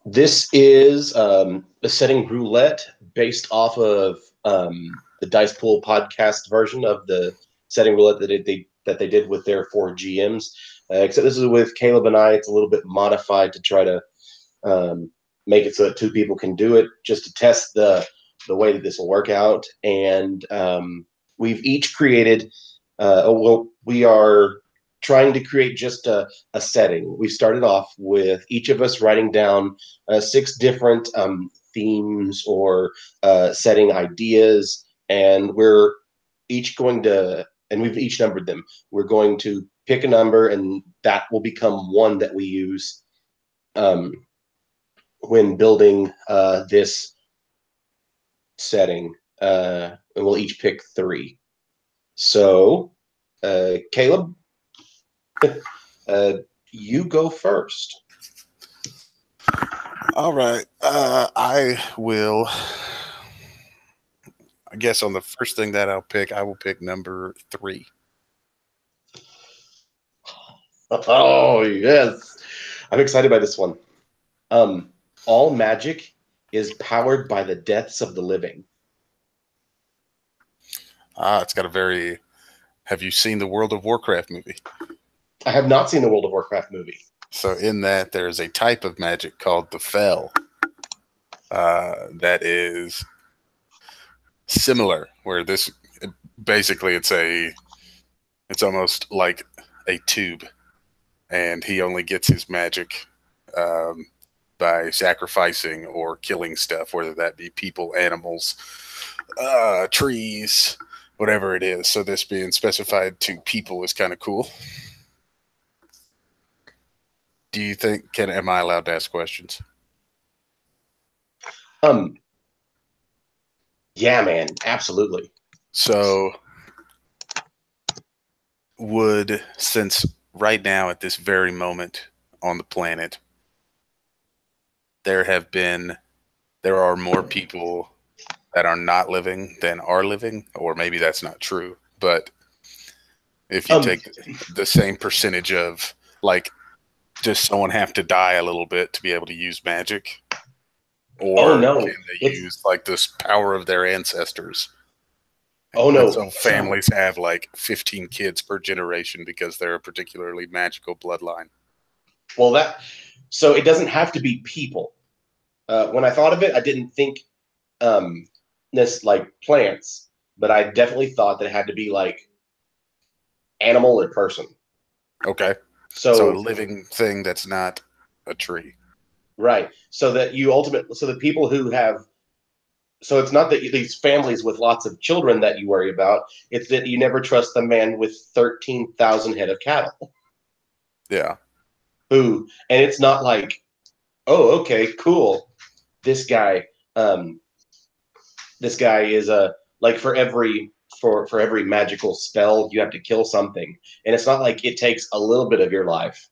This is a setting roulette based off of the Dice Pool podcast version of the setting roulette that they did with their four GMs. Except this is with Caleb and I. It's a little bit modified to try to make it so that two people can do it, just to test the way that this will work out. And we've each created. We are trying to create just a setting. We started off with each of us writing down six different themes or setting ideas, and we're each going to, and we've each numbered them. We're going to pick a number, and that will become one that we use um, when building this setting. And we'll each pick three. So, Caleb, uh, you go first. All right. I will. I guess on the first thing that I'll pick, I will pick number 3. Oh, yes. I'm excited by this one. All magic is powered by the deaths of the living. It's got a very. Have you seen the World of Warcraft movie? I have not seen the World of Warcraft movie. So in that, there's a type of magic called the Fel that is similar. Where this basically it's almost like a tube, and he only gets his magic by sacrificing or killing stuff, whether that be people, animals, trees, whatever it is. So this being specified to people is kind of cool. Do you think am I allowed to ask questions? Yeah, man, absolutely. So since right now at this very moment on the planet there are more people that are not living than are living, or maybe that's not true, but if you take the same percentage of, like, does someone have to die a little bit to be able to use magic? Or no. Can they use like this power of their ancestors? Oh no. And so families have like 15 kids per generation because they're a particularly magical bloodline. Well, so it doesn't have to be people. When I thought of it, I didn't think this like plants, but I definitely thought that it had to be like animal or person. Okay. So a living thing that's not a tree. Right. So that so the people who have, so it's not that these families with lots of children that you worry about. It's that you never trust the man with 13,000 head of cattle. Yeah. And it's not like, oh, okay, cool. This guy is like for every magical spell you have to kill something, and it's not like it takes a little bit of your life.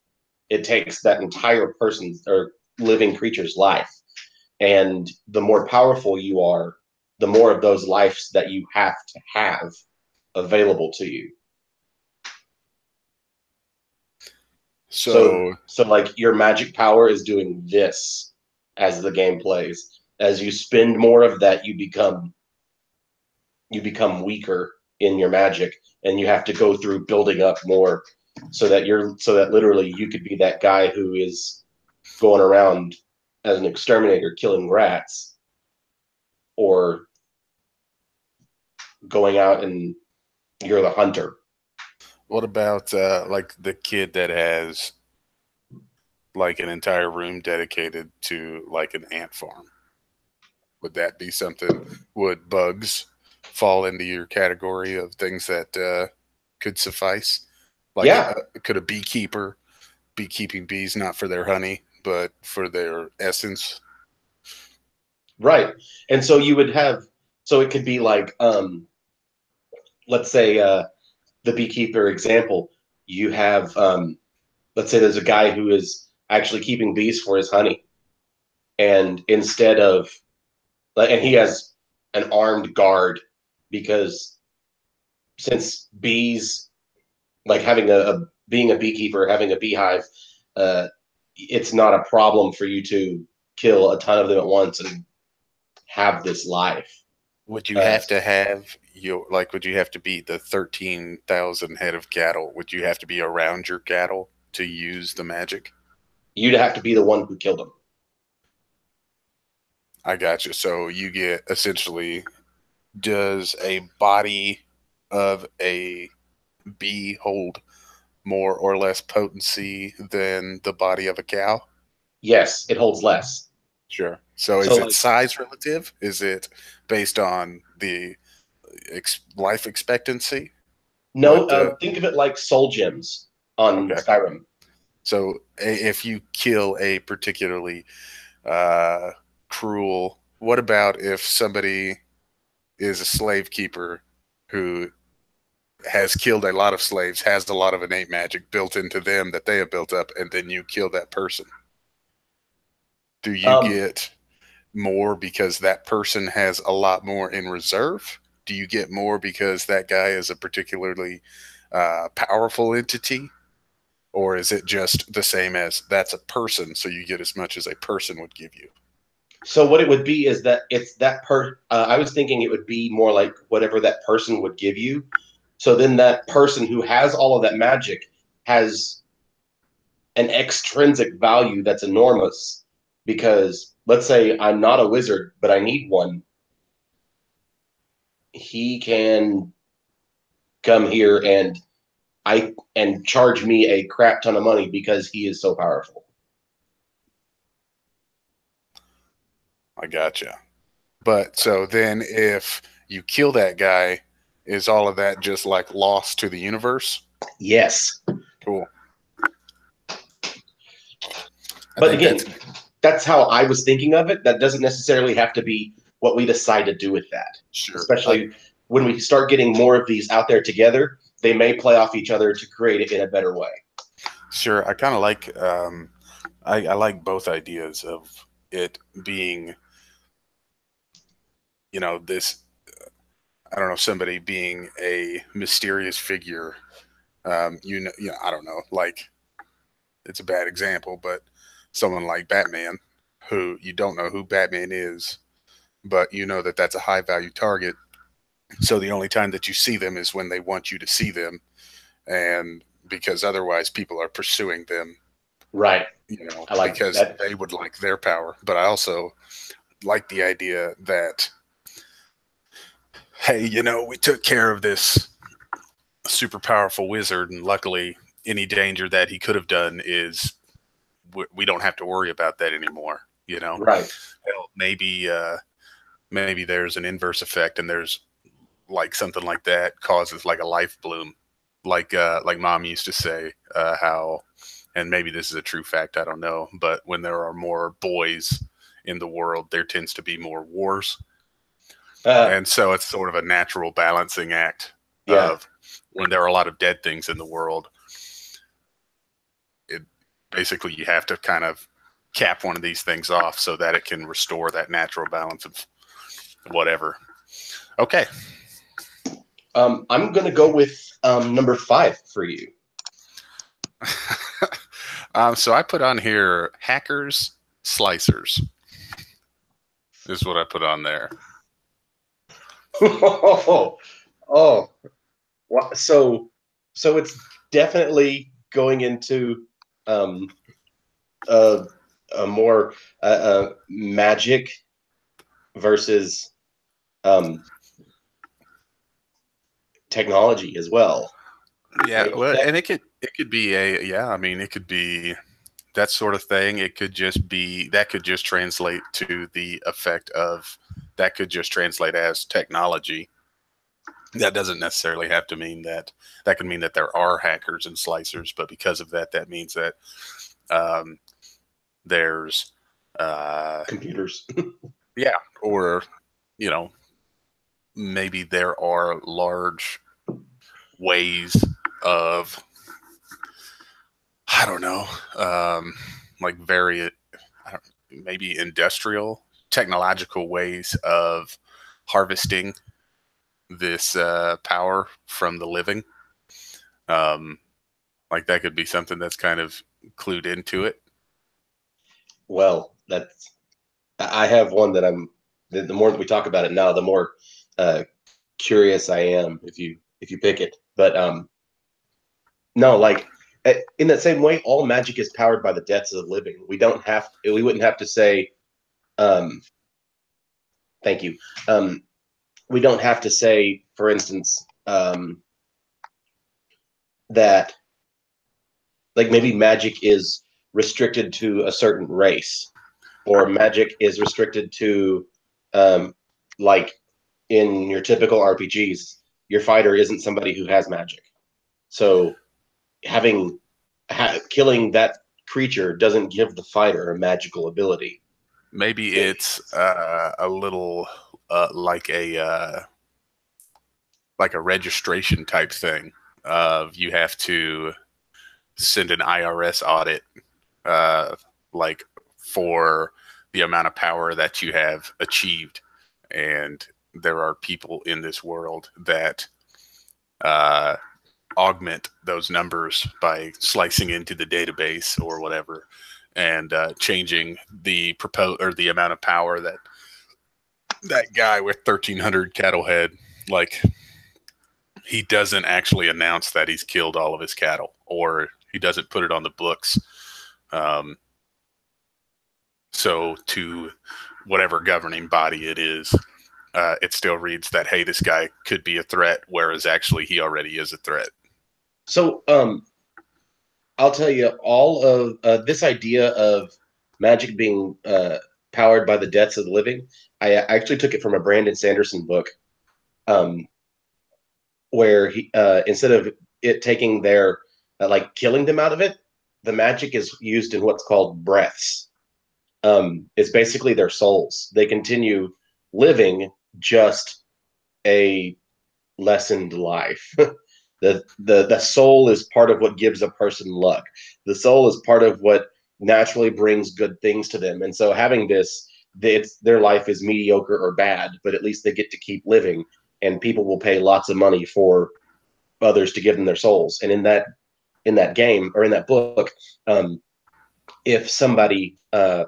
It takes that entire person's or living creature's life, and the more powerful you are, the more of those lives that you have to have available to you. So like your magic power is doing this as the game plays. As you spend more of that, you become weaker in your magic, and you have to go through building up more so that literally you could be that guy who is going around as an exterminator killing rats, or going out and you're the hunter. What about like the kid that has like an entire room dedicated to like an ant farm? Would that be something? Would bugs fall into your category of things that could suffice? Like, yeah. Could a beekeeper be keeping bees not for their honey, but for their essence? Right. And so you would have, so it could be like, let's say the beekeeper example, you have, let's say there's a guy who is actually keeping bees for his honey. And instead of, and he has an armed guard, because since bees, like being a beekeeper, having a beehive, it's not a problem for you to kill a ton of them at once and have this life. Would you have to have would you have to be the 13,000 head of cattle? Would you have to be around your cattle to use the magic? You'd have to be the one who killed them. I got you. So you get essentially, does a body of a bee hold more or less potency than the body of a cow? Yes, it holds less. Sure. So So is it like, size relative? Is it based on the life expectancy? no, What the think of it like soul gems on Okay. Skyrim. So if you kill a particularly uh, cruel, what about if somebody is a slave keeper who has killed a lot of slaves, has a lot of innate magic built into them that they have built up, and then you kill that person? Do you Um, get more because that person has a lot more in reserve? Do you get more because that guy is a particularly powerful entity? Or is it just the same as that's a person, so you get as much as a person would give you? so what it would be is that it's that I was thinking it would be more like whatever that person would give you. So then that person who has all of that magic has an extrinsic value that's enormous because let's say I'm not a wizard, but I need one. He can come here and charge me a crap ton of money because he is so powerful. I gotcha. But so then if you kill that guy, is all of that just like lost to the universe? Yes. Cool. I But think again, that's how I was thinking of it. That doesn't necessarily have to be what we decide to do with that. sure. Especially when we start getting more of these out there together, they may play off each other to create it in a better way. Sure. I kind of like I like both ideas of it being, this, I don't know, somebody being a mysterious figure. I don't know, like, it's a bad example, but someone like Batman, who you don't know who Batman is, but you know that that's a high value target. So the only time that you see them is when they want you to see them, and because otherwise people are pursuing them, Right. I like because that. they would like their power. But I also like the idea that, hey, we took care of this super powerful wizard, and luckily, any danger that he could have done is we don't have to worry about that anymore. Right. Well, maybe there's an inverse effect, and there's like something like that causes like a life bloom, like mom used to say, how, and maybe this is a true fact, I don't know, but when there are more boys in the world, there tends to be more wars. And so it's sort of a natural balancing act Yeah. of when there are a lot of dead things in the world. It basically, you have to kind of cap one of these things off so that it can restore that natural balance of whatever. Okay. I'm going to go with number 5 for you. So I put on here hackers, slicers. Is what I put on there. Oh, so it's definitely going into a more magic versus technology as well. Yeah, well, and it could be it could be that sort of thing. It could just be that could just translate to the effect of that could just translate as technology. That doesn't necessarily have to mean that. That could mean that there are hackers and slicers, but because of that, that means that there's computers. yeah, or maybe there are large ways of, I don't know, like maybe industrial, technological ways of harvesting this power from the living. Like that could be something that's kind of clued into it. Well, that's I have one that the more that we talk about it now, the more uh, curious I am if you pick it. But no, like in that same way, all magic is powered by the deaths of the living. We wouldn't have to say, um, thank you. We don't have to say, for instance, that like maybe magic is restricted to a certain race, or magic is restricted to like in your typical RPGs, your fighter isn't somebody who has magic. So killing that creature doesn't give the fighter a magical ability. Maybe it's a little like a registration type thing of you have to send an IRS audit uh, like for the amount of power that you have achieved. And there are people in this world that uh, augment those numbers by slicing into the database or whatever, and changing the the amount of power that that guy with 1,300 cattle head, like, he doesn't actually announce that he's killed all of his cattle, or he doesn't put it on the books. Um, so to whatever governing body it is, it still reads that, hey, this guy could be a threat, whereas actually he already is a threat. So I'll tell you, all of this idea of magic being powered by the deaths of the living, I actually took it from a Brandon Sanderson book, where he instead of it taking their like killing them out of it, the magic is used in what's called breaths. It's basically their souls. They continue living just a lessened life. The soul is part of what gives a person luck. The soul is part of what naturally brings good things to them. And so having this, their life is mediocre or bad, but at least they get to keep living, and people will pay lots of money for others to give them their souls. And in that game or in that book, if somebody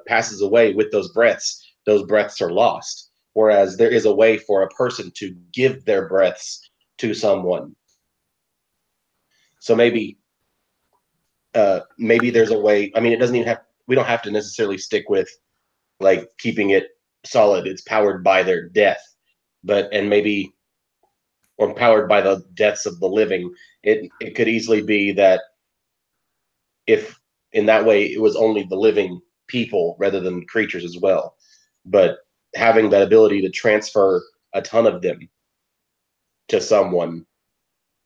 passes away with those breaths are lost. Whereas there is a way for a person to give their breaths to someone. So maybe there's a way. I mean, it doesn't even have. We don't have to necessarily stick with like keeping it solid. It's powered by their death, or powered by the deaths of the living. It could easily be that if in that way it was only the living people rather than creatures as well. But having that ability to transfer a ton of them to someone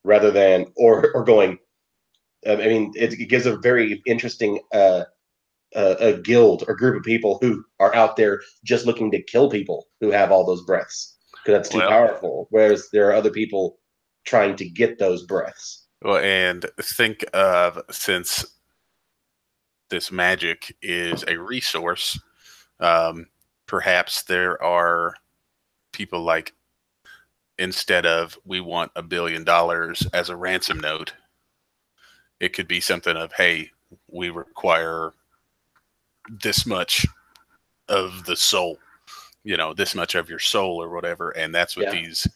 rather than or going. I mean, it gives a very interesting a guild or group of people who are out there just looking to kill people who have all those breaths because that's too powerful. Whereas there are other people trying to get those breaths. Well, and think of, since this magic is a resource, perhaps there are people like, instead of we want $1 billion as a ransom note, it could be something of, hey, we require this much of the soul, this much of your soul or whatever. And that's what these,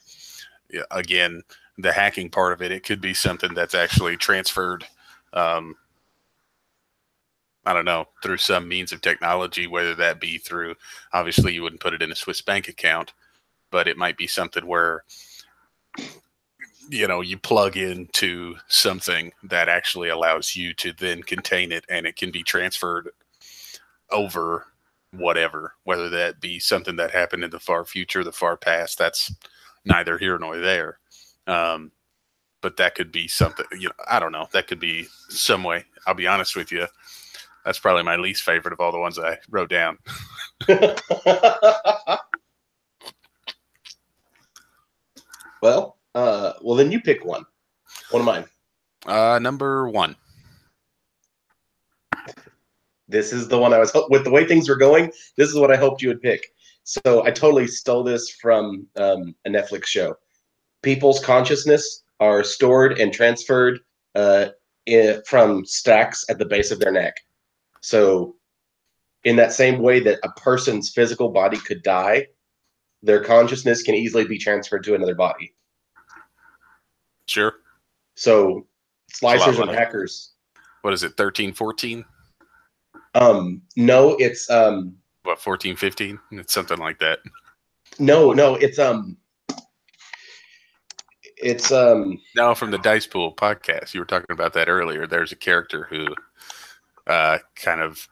again, the hacking part of it, it could be something that's actually transferred, I don't know, through some means of technology, whether that be through, obviously you wouldn't put it in a Swiss bank account, but it might be something where, you plug into something that actually allows you to then contain it, and it can be transferred over whatever, whether that be something that happened in the far future, the far past, that's neither here nor there. But that could be something, I don't know, that could be some way. I'll be honest with you, that's probably my least favorite of all the ones I wrote down. Well, then you pick one. One of mine. Number 1. This is the one I was with the way things were going. This is what I hoped you would pick. So I totally stole this from a Netflix show. People's consciousness are stored and transferred from stacks at the base of their neck. So in that same way that a person's physical body could die, their consciousness can easily be transferred to another body. Sure. So slicers and like, hackers. What is it, 13, 14? No, it's What, 14, 15? It's something like that. no, No, from the Dice Pool podcast. You were talking about that earlier. There's a character who kind of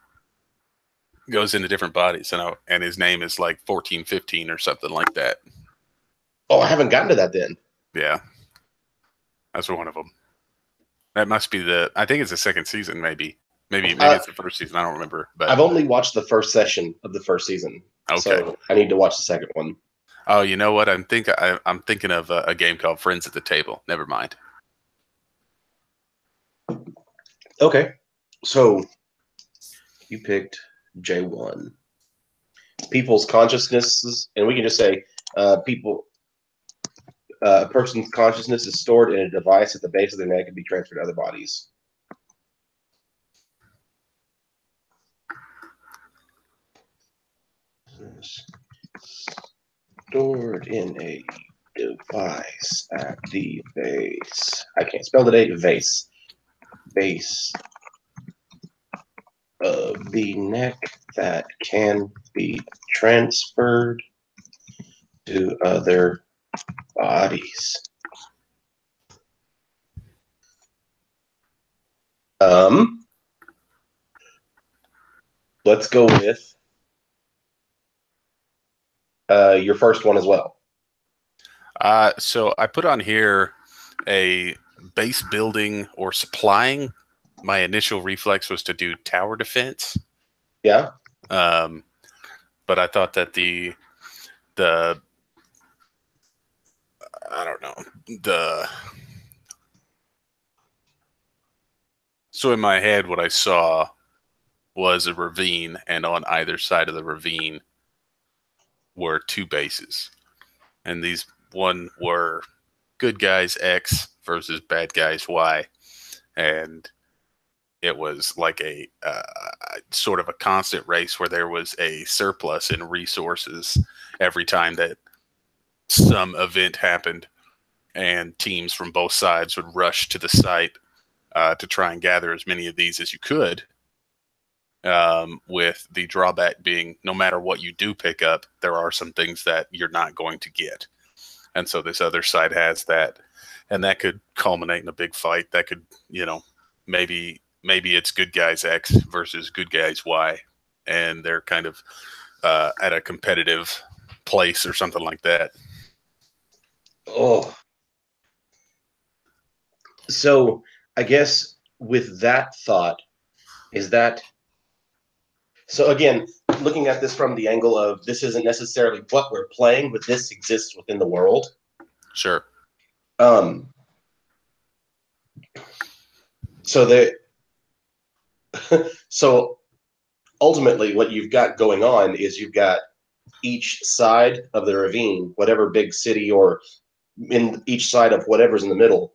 goes into different bodies, and his name is like 14, 15 or something like that. Oh, I haven't gotten to that then. Yeah. That's one of them. That must be I think it's the second season, maybe. Maybe it's the first season. I don't remember. But I've only watched the first session of the first season. Okay. So I need to watch the second one. Oh, you know what? I'm thinking of a game called Friends at the Table. Never mind. Okay. So you picked J1. People's consciousnesses, and we can just say a person's consciousness is stored in a device at the base of their neck and be transferred to other bodies. Stored in a device at the base. I can't spell today. Base of the neck that can be transferred to other bodies. Let's go with your first one as well. So I put on here a base building or supplying. My initial reflex was to do tower defense. Yeah. But I thought that I don't know, so in my head, what I saw was a ravine, and on either side of the ravine were two bases. And these one were good guys X versus bad guys Y. And it was like a sort of a constant race where there was a surplus in resources every time that some event happened, and teams from both sides would rush to the site to try and gather as many of these as you could, with the drawback being no matter what you do pick up, there are some things that you're not going to get. And so this other side has that, and that could culminate in a big fight. That could, maybe it's good guys X versus good guys Y, and they're kind of at a competitive place or something like that. Oh. So I guess with that thought, so again, looking at this from the angle of this isn't necessarily what we're playing, but this exists within the world. Sure. So ultimately what you've got going on is you've got each side of the ravine, whatever big city or in each side of whatever's in the middle,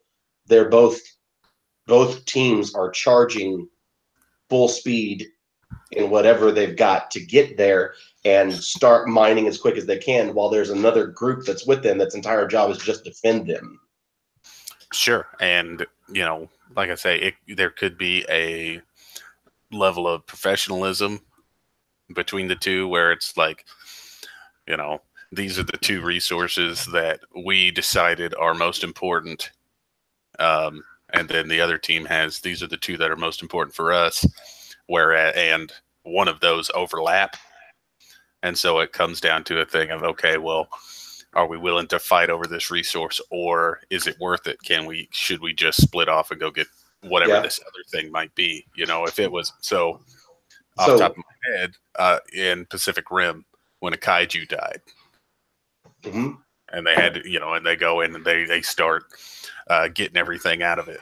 they're both teams are charging full speed in whatever they've got to get there and start mining as quick as they can, while there's another group that's with them that's entire job is just defend them. Sure. And, like I say, there could be a level of professionalism between the two where it's like, these are the two resources that we decided are most important. And then the other team has, these are the two that are most important for us, and one of those overlap. And so it comes down to a thing of, okay, well, are we willing to fight over this resource, or is it worth it? Should we just split off and go get whatever this other thing might be? If it was off the top of my head, in Pacific Rim, when a kaiju died, mm-hmm. and they had to, and they go in and they start getting everything out of it.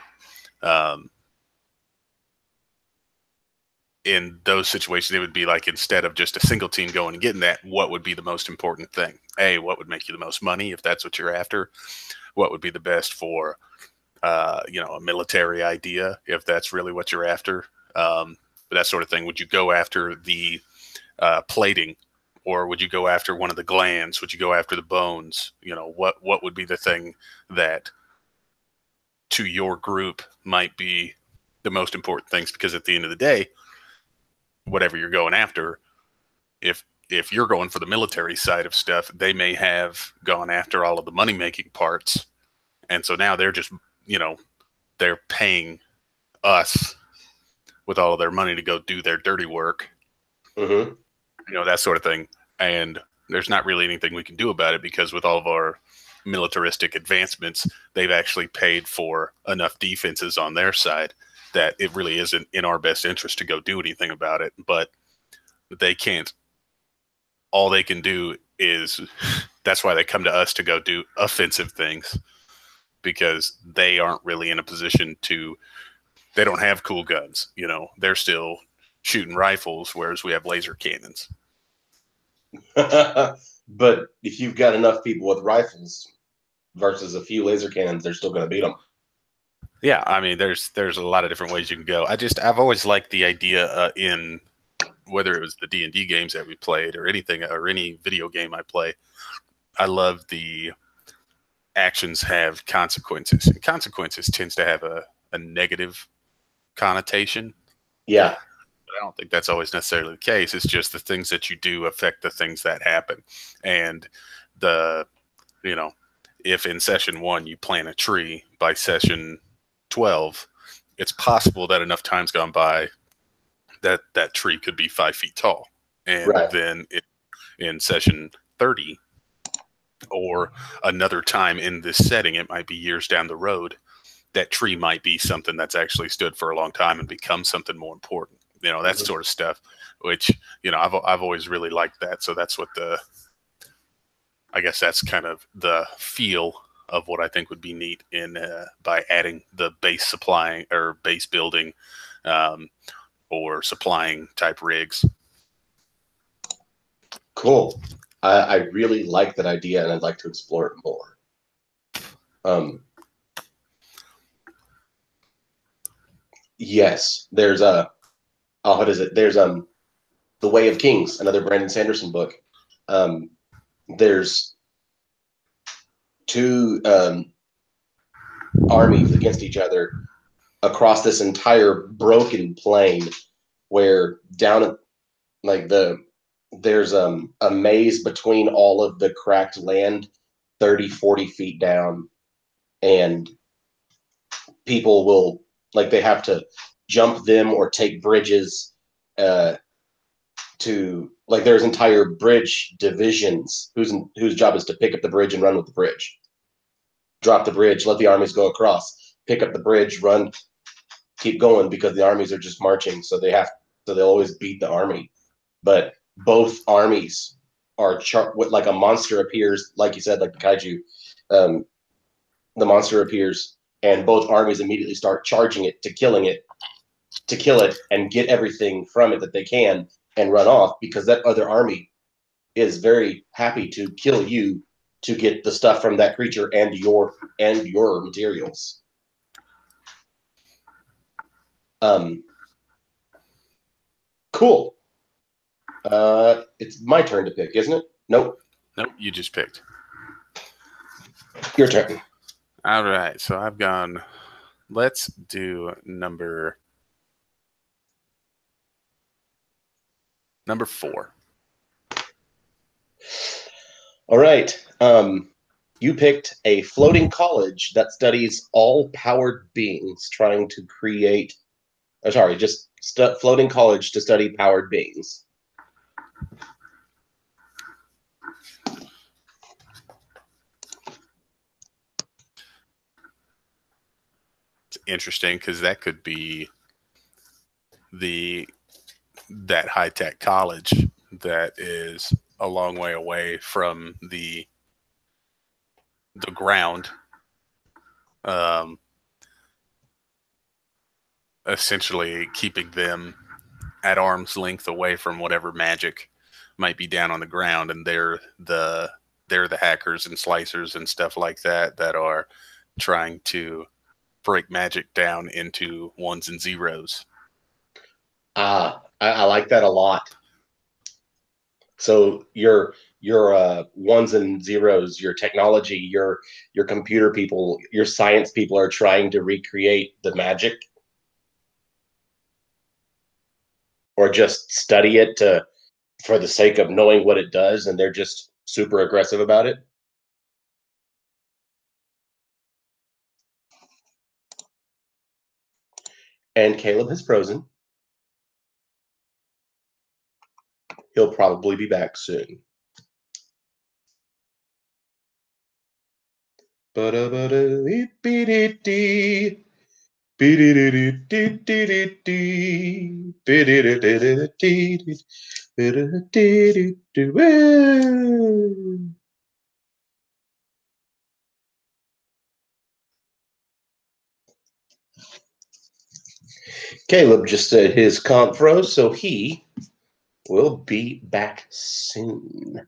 In those situations, it would be like, instead of just a single team going and getting that, what would be the most important thing? What would make you the most money if that's what you're after? What would be the best for, a military idea if that's really what you're after? That sort of thing. Would you go after the plating, or would you go after one of the glands? Would you go after the bones? You know, what would be the thing that to your group might be the most important things? Because at the end of the day, whatever you're going after, if you're going for the military side of stuff, they may have gone after all of the money making parts, and so now they're just, you know, they're paying us with all of their money to go do their dirty work, Mm-hmm. you know, that sort of thing. And there's not really anything we can do about it, because with all of our militaristic advancements, they've actually paid for enough defenses on their side that it really isn't in our best interest to go do anything about it. But they can't. All they can do is, that's why they come to us to go do offensive things, because they aren't really in a position to, they don't have cool guns. You know, they're still shooting rifles, whereas we have laser cannons. But if you've got enough people with rifles versus a few laser cannons, they're still going to beat them. Yeah, I mean, there's a lot of different ways you can go. I've always liked the idea in whether it was the D&D games that we played or anything, or any video game I play. I love the actions have consequences, and consequences tends to have a negative connotation. Yeah. But I don't think that's always necessarily the case. It's just the things that you do affect the things that happen. And you know, if in session 1 you plant a tree, by session 12, it's possible that enough time's gone by that tree could be 5 feet tall. And right. Then in session 30, or another time in this setting, it might be years down the road, that tree might be something that's actually stood for a long time and become something more important. You know, that sort of stuff, which, you know, I've always really liked that. So that's what I guess that's kind of the feel of what I think would be neat in by adding the base supplying or base building or supplying type rigs. Cool. I really like that idea, and I'd like to explore it more. Yes, there's what is it? There's The Way of Kings, another Brandon Sanderson book. There's two armies against each other across this entire broken plain, where down at like there's a maze between all of the cracked land 30, 40 feet down, and people will, like, they have to jump them or take bridges to, like, there's entire bridge divisions whose job is to pick up the bridge and run with the bridge. Drop the bridge, let the armies go across, pick up the bridge, run, keep going, because the armies are just marching, so they'll always beat the army. But both armies are like a monster appears, like you said, like the kaiju. The monster appears, and both armies immediately start charging it, to kill it, and get everything from it that they can, and run off, because that other army is very happy to kill you to get the stuff from that creature and your materials. Cool. It's my turn to pick, isn't it? Nope, you just picked. Your turn. All right, so I've gone. Let's do number 4. All right. You picked a floating college that studies all powered beings, trying to create. Floating college to study powered beings. It's interesting, because that could be that high-tech college that is a long way away from the ground, essentially keeping them at arm's length away from whatever magic might be down on the ground, and they're the hackers and slicers and stuff like that are trying to break magic down into ones and zeros. I like that a lot. So your ones and zeros, your technology, your computer people, your science people are trying to recreate the magic, or just study it for the sake of knowing what it does, and they're just super aggressive about it. And Caleb has frozen. He'll probably be back soon. Caleb just said his comp froze, so he will be back soon.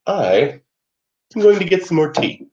I am going to get some more tea.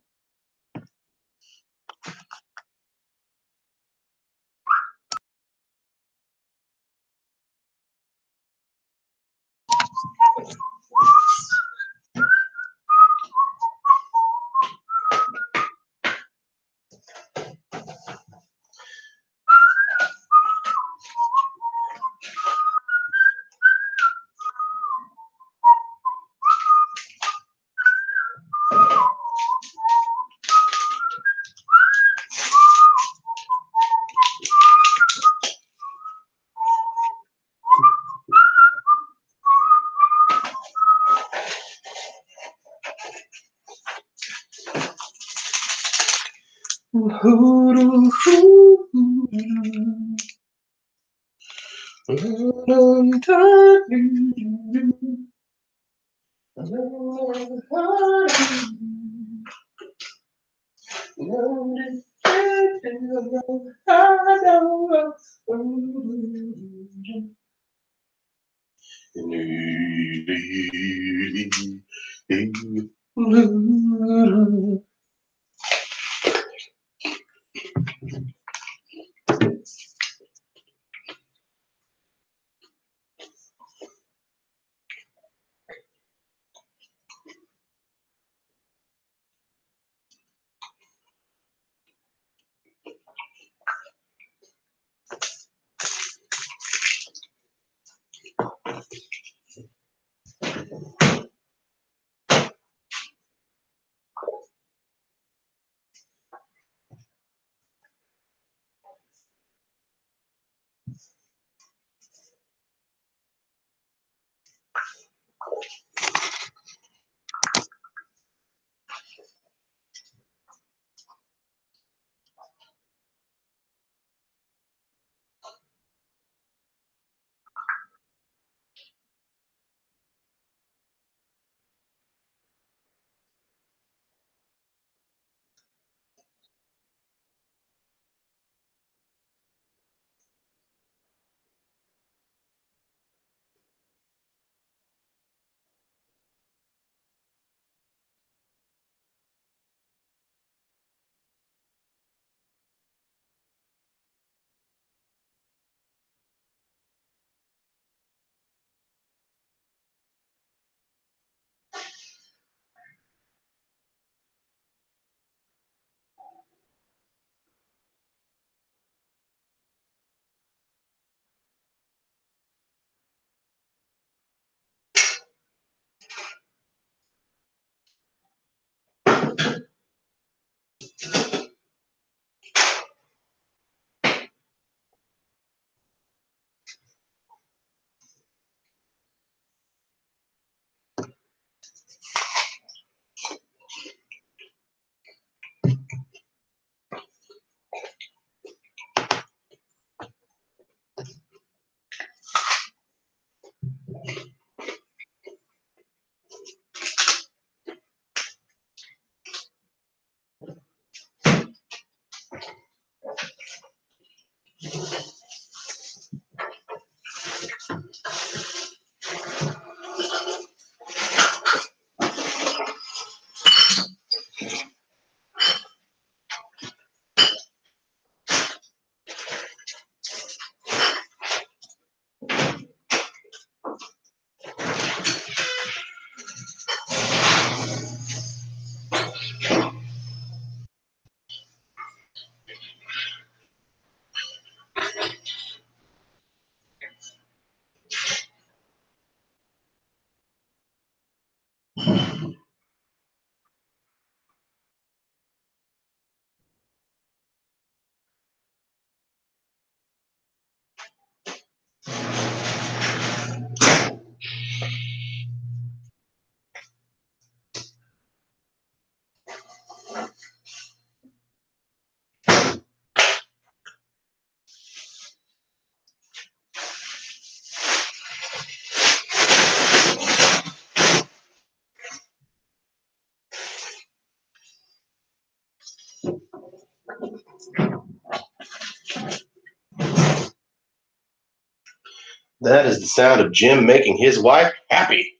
That is the sound of Jim making his wife happy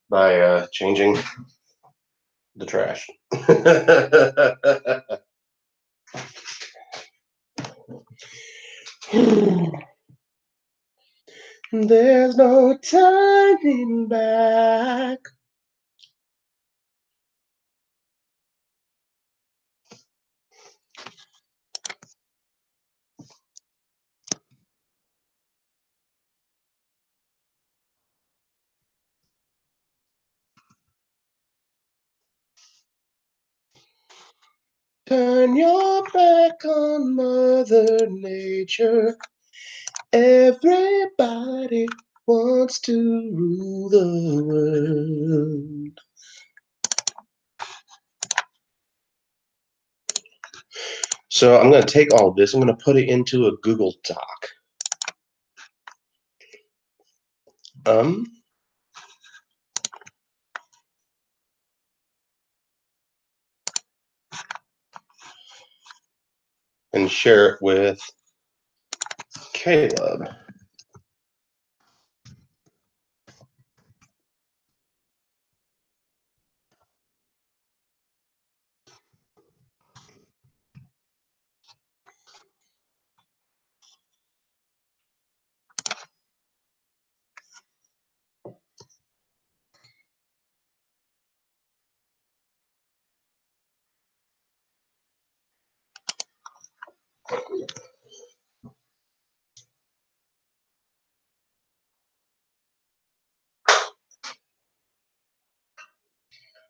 by changing the trash. There's no turning back. Turn your back on Mother Nature. Everybody wants to rule the world. So I'm going to take all of this, I'm going to put it into a Google Doc. And share it with Caleb.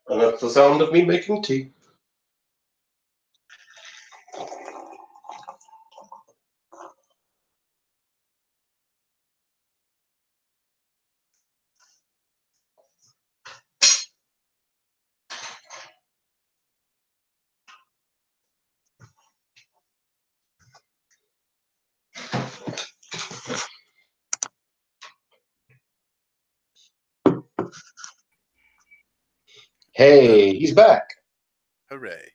And that's the sound of me making tea. Hey, he's back. Hooray.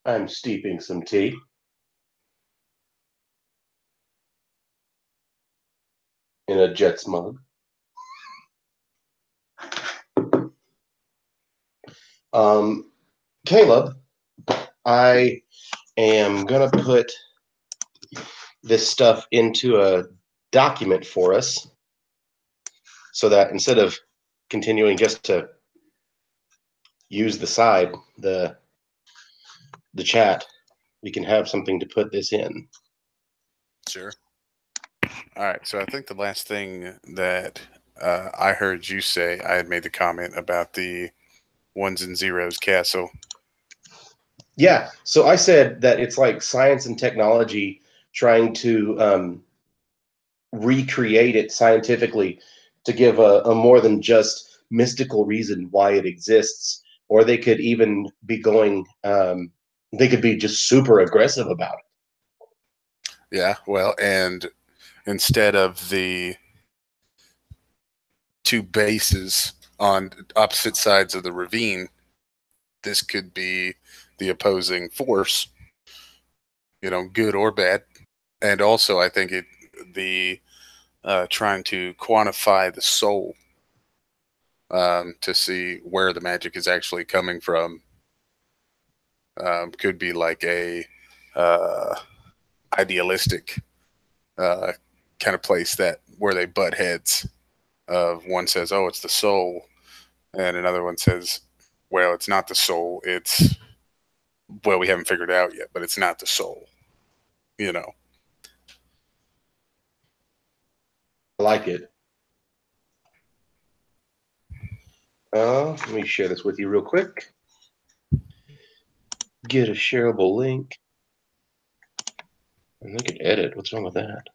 I'm steeping some tea. In a Jets mug. Caleb, I am going to put this stuff into a document for us so that instead of continuing just to use the side, the chat, we can have something to put this in. Sure. All right. So I think the last thing that I heard you say, I had made the comment about the ones and zeros castle. Yeah. So I said that it's like science and technology trying to recreate it scientifically to give a more than just mystical reason why it exists. Or they could even be going, they could be just super aggressive about it. Yeah. Well, and instead of the two bases on opposite sides of the ravine, this could be the opposing force, good or bad. And also, I think the trying to quantify the soul to see where the magic is actually coming from could be like a uh, idealistic kind of place that where they butt heads. Of one says, "Oh, it's the soul," and another one says, "Well, it's not the soul. It's we haven't figured it out yet, but it's not the soul." I like it. Let me share this with you real quick. Get a shareable link. And look at edit. What's wrong with that?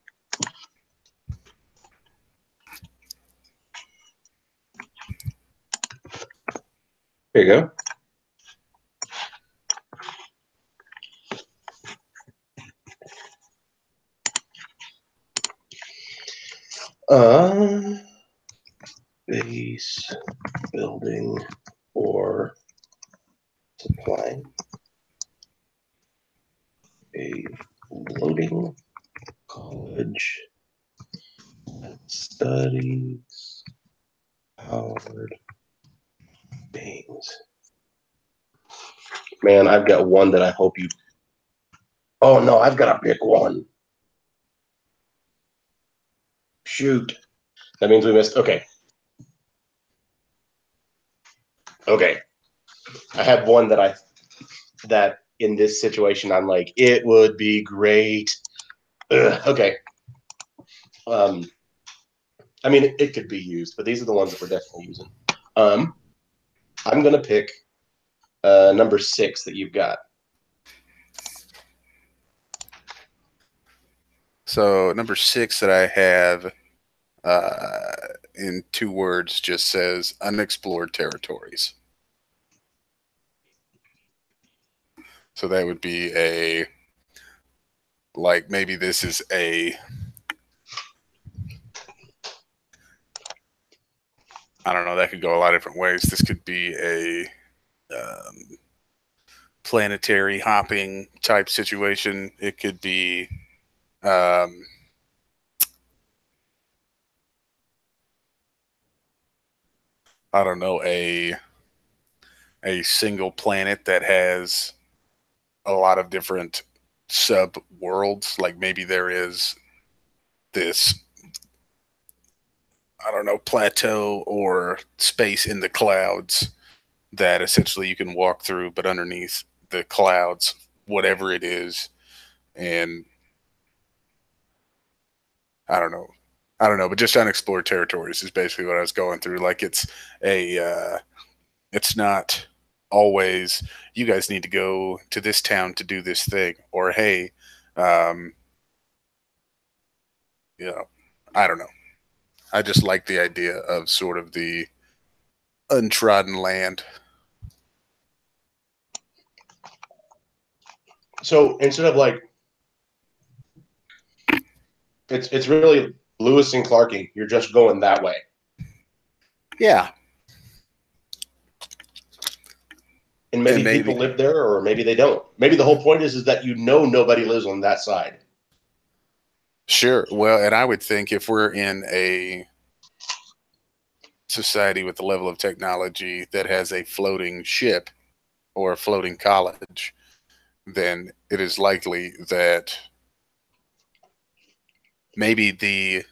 There you go. Base building or supplying a loading College studies Howard Beans. Man, I've got one that I hope you. Oh no, I've got to pick one. Shoot. That means we missed. Okay. Okay. I have one that in this situation I'm like, it would be great. Ugh, okay. I mean, it could be used, but these are the ones that we're definitely using. I'm gonna pick number 6 that you've got. So number 6 that I have in 2 words just says unexplored territories. So that would be maybe this is I don't know, that could go a lot of different ways. This could be a planetary hopping type situation. It could be I don't know, a single planet that has a lot of different sub worlds. Like maybe there is this, I don't know, plateau or space in the clouds that essentially you can walk through, but underneath the clouds, whatever it is, and I don't know, but just unexplored territories is basically what I was going through. Like it's not always you guys need to go to this town to do this thing, or hey, um, you know, I don't know. I just like the idea of sort of the untrodden land. So instead of like, it's really Lewis and Clarking. You're just going that way. Yeah. And maybe people live there, or maybe they don't. Maybe the whole point is that nobody lives on that side. Sure. Well, and I would think if we're in a society with the level of technology that has a floating ship or a floating college, then it is likely that maybe the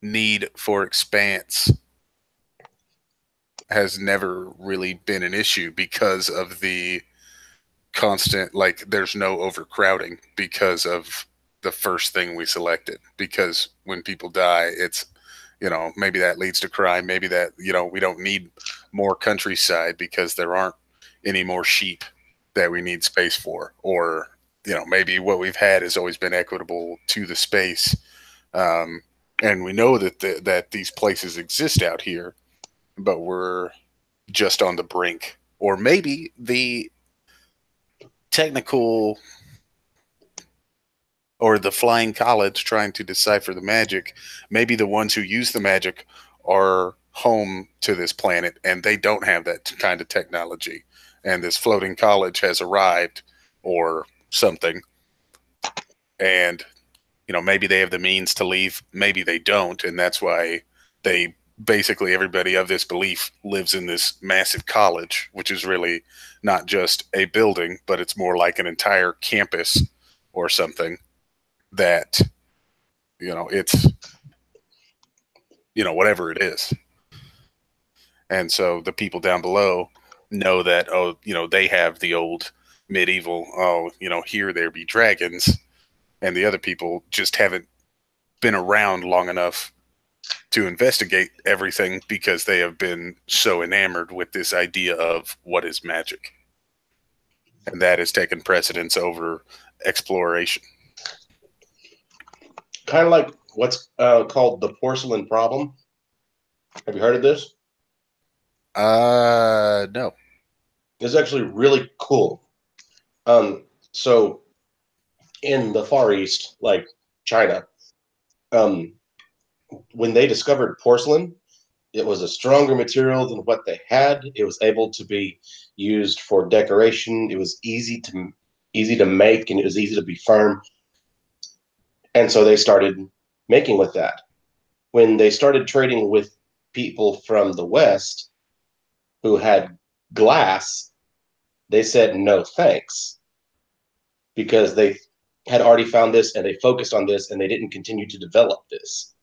need for expanse has never really been an issue because of the constant, like there's no overcrowding because of the first thing we selected. Because when people die, it's, maybe that leads to crime. Maybe that, we don't need more countryside because there aren't any more sheep that we need space for. Or, maybe what we've had has always been equitable to the space. And we know that that these places exist out here, but we're just on the brink. Or maybe the technical or the flying college trying to decipher the magic, maybe the ones who use the magic are home to this planet and they don't have that kind of technology. And this floating college has arrived or something. And, maybe they have the means to leave. Maybe they don't. And that's why basically everybody of this belief lives in this massive college, which is really not just a building, but it's more like an entire campus or something that, it's, whatever it is. And so the people down below know that, they have the old medieval, here there be dragons. And the other people just haven't been around long enough to investigate everything because they have been so enamored with this idea of what is magic. And that has taken precedence over exploration. Kind of like what's called the porcelain problem. Have you heard of this? No. It's actually really cool. So in the Far East, like China, when they discovered porcelain, it was a stronger material than what they had. It was able to be used for decoration. It was easy to make, and it was easy to be firm. And so they started making with that. When they started trading with people from the West who had glass, they said no thanks because they had already found this and they focused on this and they didn't continue to develop this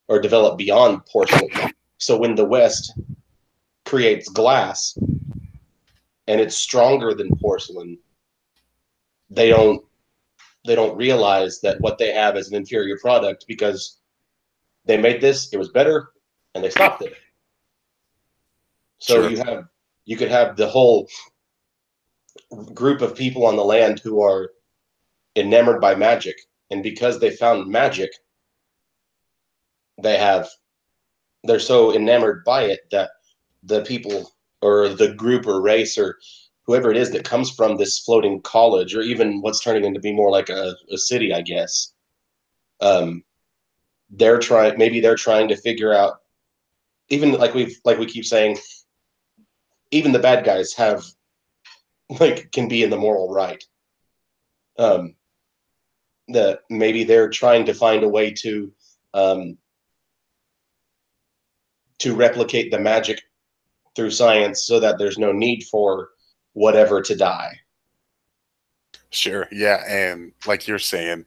or develop beyond porcelain. So when the West creates glass and it's stronger than porcelain, they don't realize that what they have is an inferior product because they made this, it was better, and they stopped it. So Sure. you could have the whole group of people on the land who are enamored by magic, and because they found magic, they have they're so enamored by it that the people or the group or race or whoever it is that comes from this floating college or even what's turning into be more like a city, I guess, um, they're trying to figure out, even like we keep saying, even the bad guys have like can be in the moral right. Um, that maybe they're trying to find a way um, to replicate the magic through science so that there's no need for whatever to die. Sure. Yeah. And like you're saying,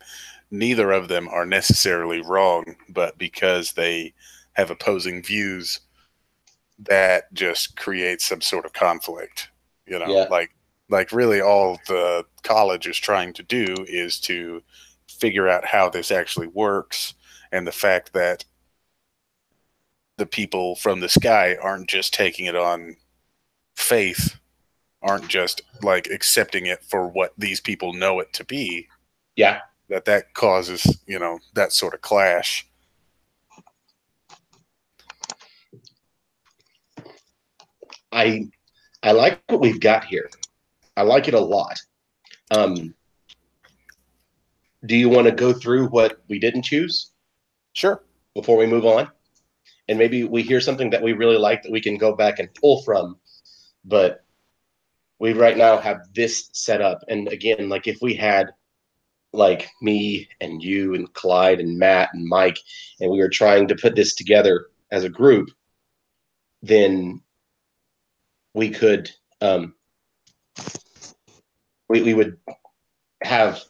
neither of them are necessarily wrong, but because they have opposing views, that just creates some sort of conflict. You know, Yeah, like really all the college is trying to do is to figure out how this actually works, and the fact that the people from the sky aren't just taking it on faith, aren't just like accepting it for what these people know it to be, yeah. that causes, that sort of clash. I I like what we've got here. I like it a lot. Um, do you want to go through what we didn't choose Sure. before we move on? And maybe we hear something that we really like that we can go back and pull from. But we right now have this set up. And again, like if we had like me and you and Clyde and Matt and Mike, and we were trying to put this together as a group, then we could we would have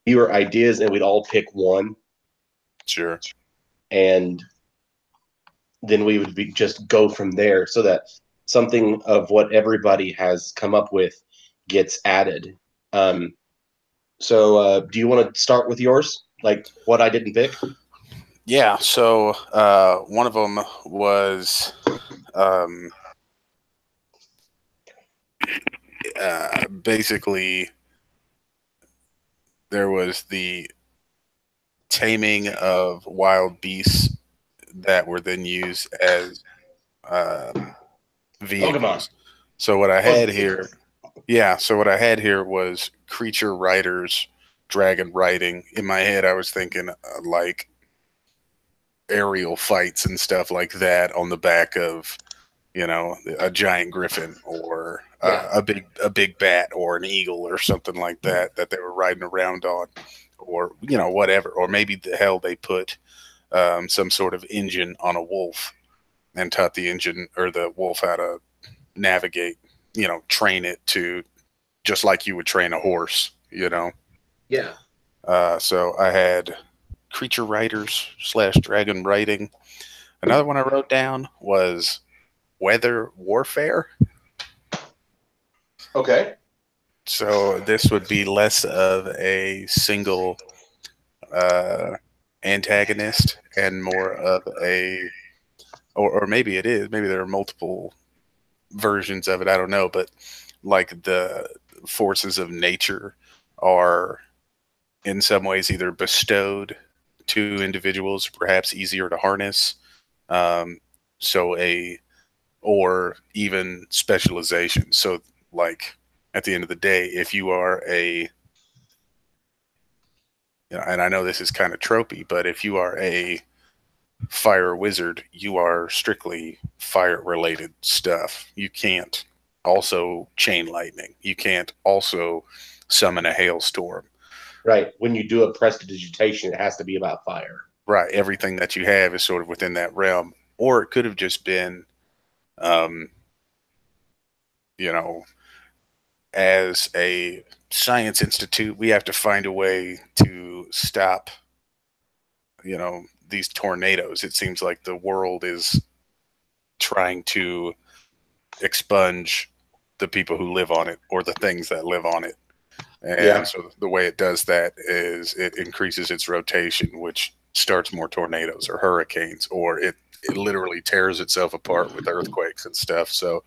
fewer ideas and we'd all pick one, Sure. and then we would be just go from there so that something of what everybody has come up with gets added. Um, do you want to start with yours? Like what I didn't pick? Yeah. So one of them was um, basically there was the taming of wild beasts that were then used as um, Pokemon. vehicles. So what I Oh, had here, yeah. So what I had here was creature riders, dragon riding. In my head, I was thinking like aerial fights and stuff like that on the back of, a giant griffin or yeah, a big bat or an eagle or something like that they were riding around on, or whatever. Or maybe the hell they put some sort of engine on a wolf and taught the engine or the wolf how to navigate, train it to, just like you would train a horse. yeah. So I had creature riders slash dragon riding. Another one I wrote down was weather warfare. Okay. So this would be less of a single uh, antagonist and more of or maybe it is, maybe there are multiple versions of it. I don't know, but like the forces of nature are in some ways either bestowed to individuals, perhaps easier to harness. Um, so or even specialization. So like at the end of the day, if you are and I know this is kind of tropey, but if you are a fire wizard, you are strictly fire related stuff. You can't also chain lightning. You can't also summon a hailstorm. Right. When you do a prestidigitation, it has to be about fire. Right. Everything that you have is sort of within that realm. Or it could have just been, um, you know, as a science institute, we have to find a way to stop, these tornadoes. It seems like the world is trying to expunge the people who live on it or the things that live on it. And Yeah. so the way it does that is it increases its rotation, which starts more tornadoes or hurricanes, or it literally tears itself apart with earthquakes and stuff. So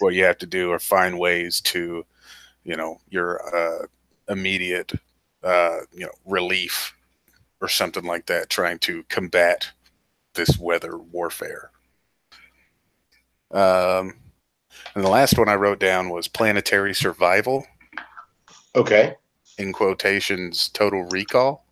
what you have to do are find ways to, your immediate, relief or something like that, trying to combat this weather warfare. Um, and the last one I wrote down was planetary survival, Okay. in quotations, total recall.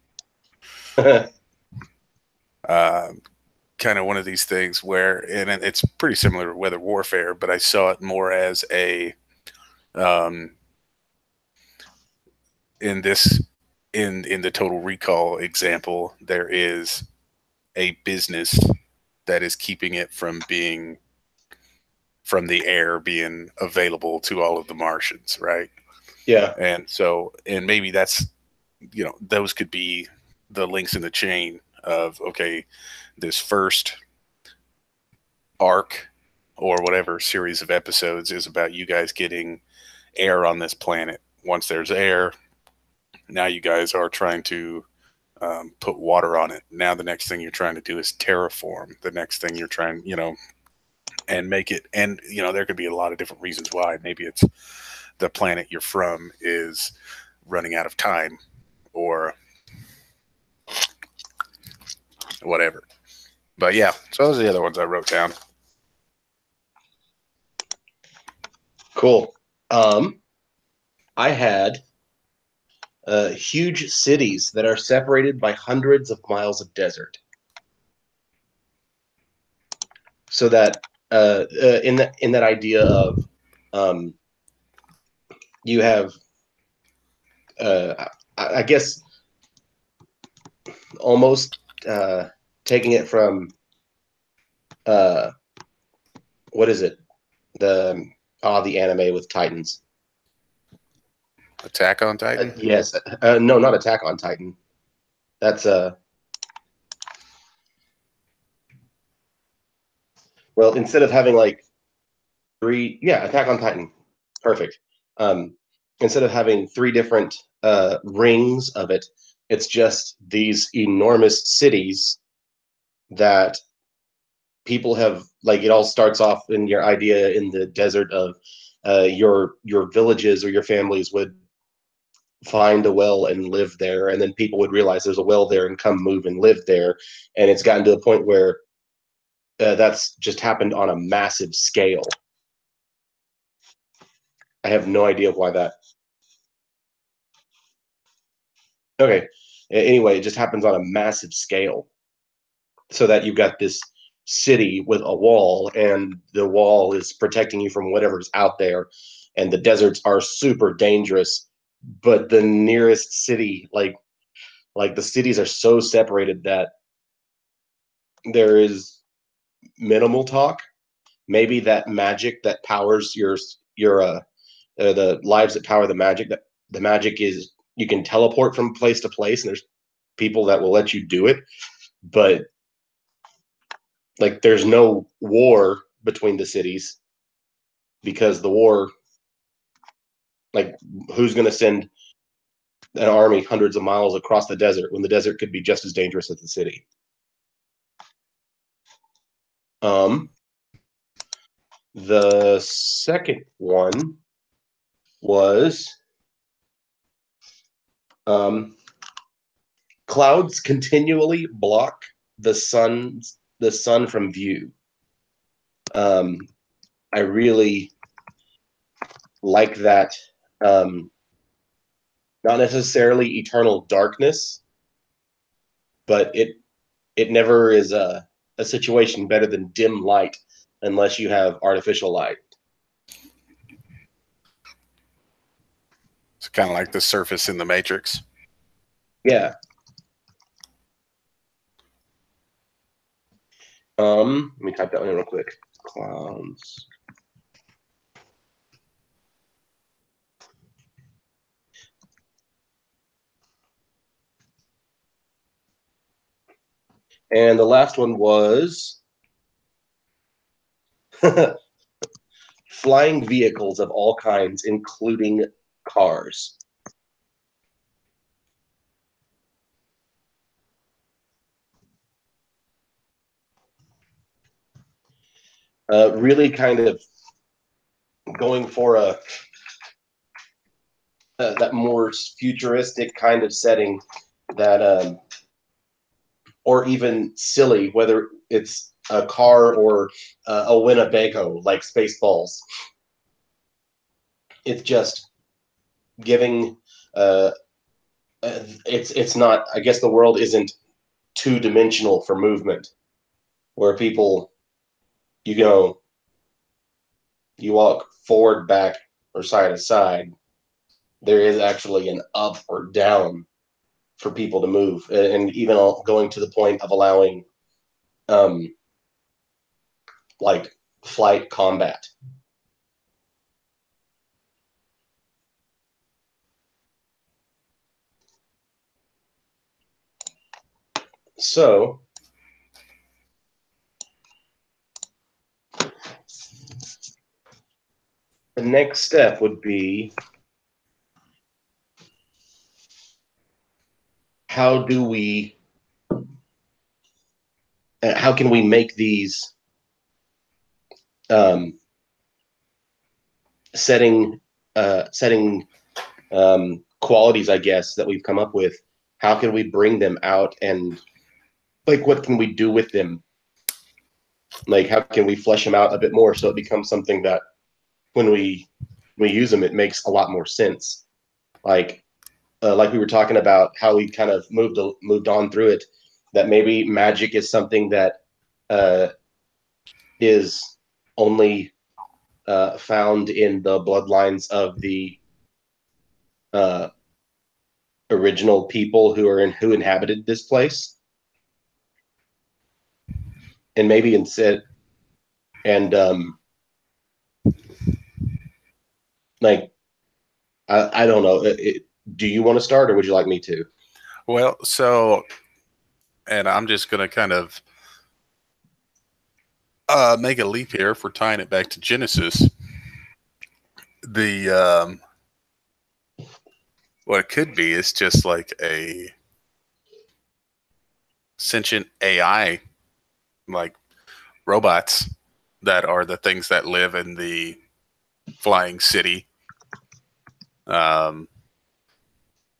Kind of one of these things where, and it's pretty similar to weather warfare, but I saw it more as a, um, in this, in the total recall example, there is a business that is keeping it from the air being available to all of the Martians, right? Yeah. And so, and maybe that's, those could be the links in the chain of, okay, this first arc or whatever series of episodes is about you guys getting air on this planet. Once there's air, now you guys are trying to put water on it. Now the next thing you're trying to do is terraform. The next thing you're trying, and make it, and there could be a lot of different reasons why. Maybe it's the planet you're from is running out of time or whatever. But yeah, so those are the other ones I wrote down. Cool. I had huge cities that are separated by hundreds of miles of desert. So that in that idea of you have I guess almost taking it from what is it, the anime with Titans. Attack on Titan? Yes. No, not Attack on Titan. That's well, instead of having like Attack on Titan. Perfect. Instead of having three different rings of it, it's just these enormous cities that people have, like, it all starts off in your idea in the desert of your villages or your families would find a well and live there, and then people would realize there's a well there and come move and live there, and it's gotten to a point where that's just happened on a massive scale. I have no idea why that. Okay. Anyway, it just happens on a massive scale, so that you've got this city with a wall, and the wall is protecting you from whatever's out there, and the deserts are super dangerous. But the nearest city, like the cities are so separated that there is minimal talk. Maybe that magic that powers your the lives that power the magic, that the magic is you can teleport from place to place, and there's people that will let you do it, but like there's no war between the cities, because the war, like, who's going to send an army hundreds of miles across the desert when the desert could be just as dangerous as the city? The second one was clouds continually block the sun from view. I really like that. Not necessarily eternal darkness, but it never is a situation better than dim light unless you have artificial light. It's kind of like the surface in the Matrix. Yeah. Let me type that one in real quick. Clowns. And the last one was flying vehicles of all kinds, including cars. Really kind of going for that more futuristic kind of setting that, or even silly, whether it's a car or a Winnebago like Spaceballs. It's just giving. It's not. I guess the world isn't two-dimensional for movement, where people, you know, you walk forward, back, or side to side. There is actually an up or down for people to move, and even going to the point of allowing, um, like flight combat. So the next step would be, how do we how can we make these, um, setting setting qualities, I guess, that we've come up with, how can we bring them out, and like what can we do with them, like how can we flesh them out a bit more so it becomes something that when we use them it makes a lot more sense, like we were talking about how we kind of moved on through it, that maybe magic is something that uh, is only found in the bloodlines of the uh, original people who inhabited this place, and maybe instead, and like I don't know. Do you want to start, or would you like me to? Well, so, and I'm just going to kind of make a leap here if we're tying it back to Genesis. The what it could be is just like a sentient AI, like robots that are the things that live in the flying city. Um,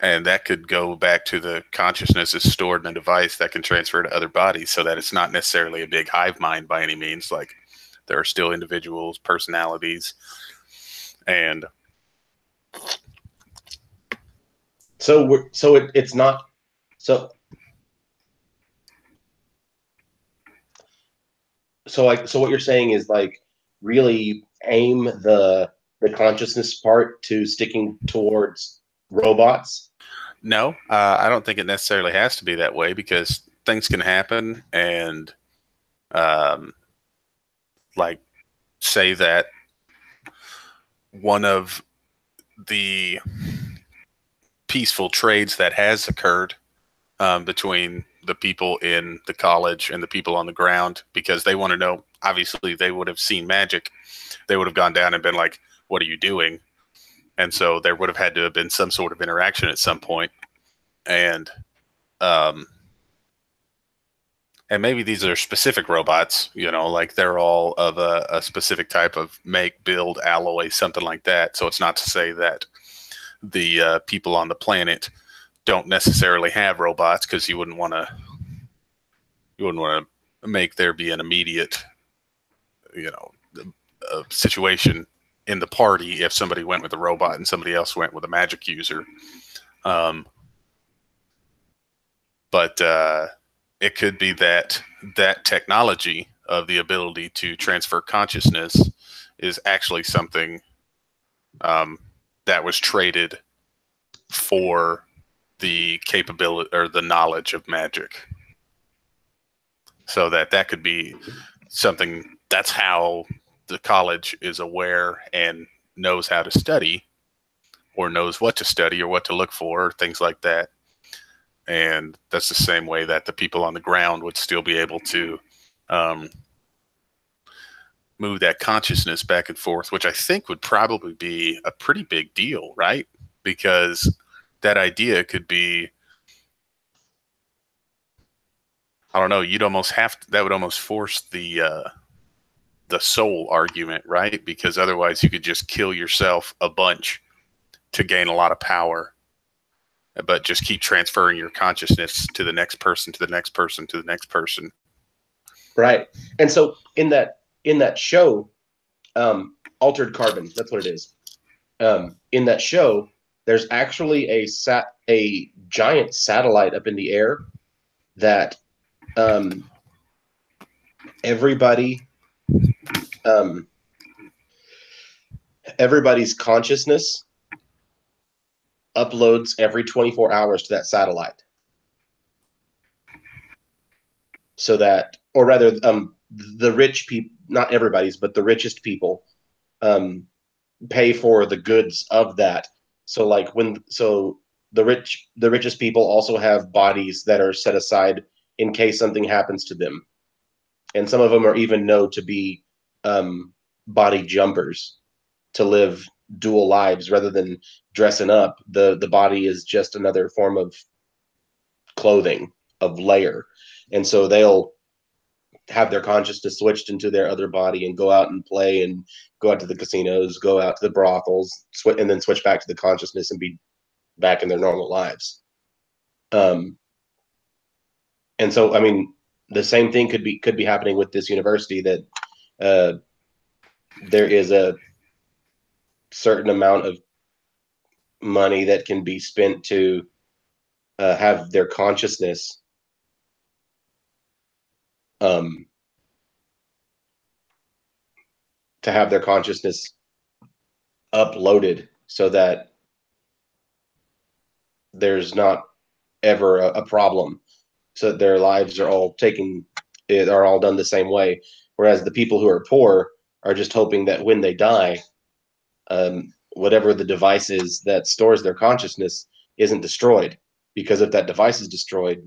and that could go back to the consciousness is stored in a device that can transfer to other bodies, so that it's not necessarily a big hive mind by any means. Like there are still individuals, personalities, and It's not so so what you're saying is like really aim the consciousness part to sticking towards robots. no, I don't think it necessarily has to be that way, because things can happen, and um, like say that one of the peaceful trades that has occurred between the people in the college and the people on the ground, because they want to know. Obviously, they would have seen magic. They would have gone down and been like, "What are you doing?" And so there would have had to have been some sort of interaction at some point. And um, and maybe these are specific robots, like they're all of a specific type of make, build, alloy, something like that. So it's not to say that the people on the planet don't necessarily have robots, because you wouldn't want to make there be an immediate, you know, situation in the party if somebody went with a robot and somebody else went with a magic user. Um, but it could be that that technology of the ability to transfer consciousness is actually something that was traded for the capability or the knowledge of magic. So that could be something. That's how the college is aware and knows how to study, or knows what to study or what to look for, or things like that. And that's the same way that the people on the ground would still be able to move that consciousness back and forth, which I think would probably be a pretty big deal, right? Because that idea could be, I don't know, you'd almost have to, that would almost force the soul argument, right? Because otherwise you could just kill yourself a bunch to gain a lot of power, but just keep transferring your consciousness to the next person, to the next person, to the next person. Right. And so in that show, Altered Carbon, that's what it is. In that show, there's actually a giant satellite up in the air that everybody's consciousness uploads every 24 hours to that satellite. So that, or rather, the rich people, not everybody's, but the richest people, pay for the goods of that. So like the richest people also have bodies that are set aside in case something happens to them. And some of them are even known to be body jumpers, to live dual lives rather than dressing up. The body is just another form of clothing, of layer. And so they'll have their consciousness switched into their other body and go out and play and go out to the casinos, go out to the brothels, and then switch back to the consciousness and be back in their normal lives. And so, I mean, the same thing could be happening with this university, that there is a certain amount of money that can be spent to have their consciousness uploaded, so that there's not ever a problem, so that their lives are all done the same way. Whereas the people who are poor are just hoping that when they die, whatever the device is that stores their consciousness isn't destroyed, because if that device is destroyed,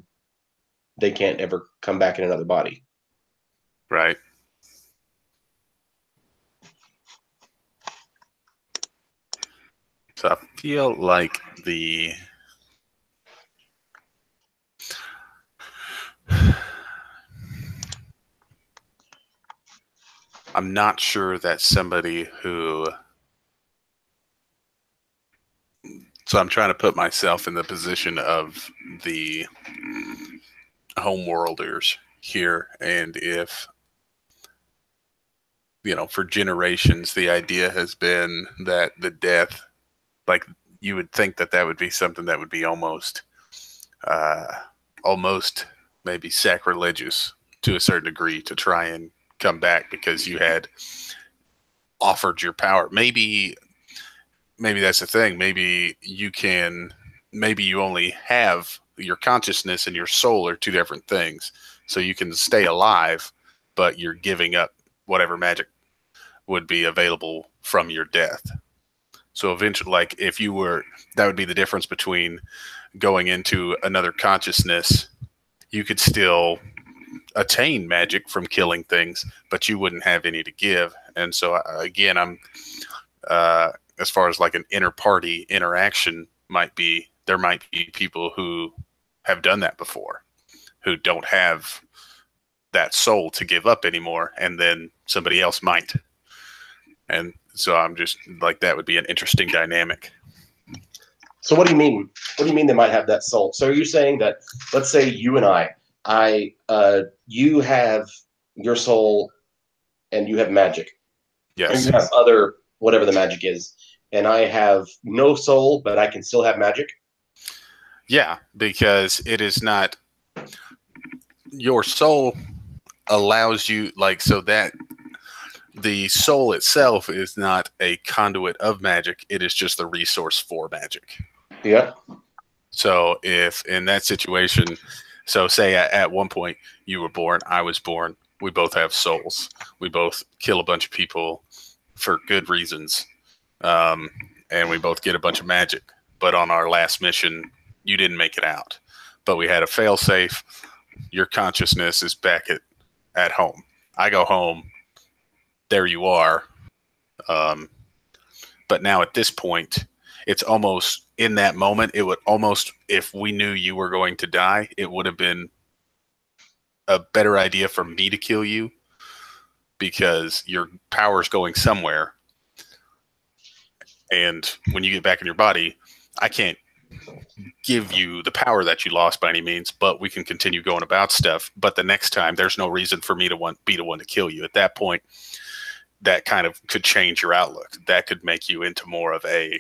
they can't ever come back in another body. Right. So I feel like I'm not sure that somebody who, so I'm trying to put myself in the position of the homeworlders here. And if, for generations, the idea has been that the death, like, you would think that would be something that would be almost maybe sacrilegious to a certain degree, to try and come back because you had offered your power. Maybe that's the thing. Maybe you only have your consciousness and your soul are two different things. So you can stay alive, but you're giving up whatever magic would be available from your death. So eventually, like, that would be the difference between going into another consciousness. You could still attain magic from killing things, but you wouldn't have any to give. And so again, I'm as far as like an inter-party interaction there might be people who have done that before, who don't have that soul to give up anymore, and then somebody else might. And so I'm just like, that would be an interesting dynamic. So what do you mean? What do you mean they might have that soul? So are you saying that, let's say you and you have your soul and you have magic. Yes. And you have other, whatever the magic is. And I have no soul, but I can still have magic? Yeah, because it is not, your soul allows you, like, so that the soul itself is not a conduit of magic. It is just the resource for magic. Yeah. So if in that situation, so say at one point you were born, I was born, we both have souls. We both kill a bunch of people for good reasons. Um, and we both get a bunch of magic. But on our last mission, you didn't make it out. But we had a failsafe. Your consciousness is back at home. I go home. There you are. But now at this point, it's almost in that moment, it would almost, if we knew you were going to die, it would have been a better idea for me to kill you because your power's going somewhere. And when you get back in your body, I can't give you the power that you lost by any means, but we can continue going about stuff. But the next time, there's no reason for me to be the one to kill you. At that point, that kind of could change your outlook. That could make you into more of a,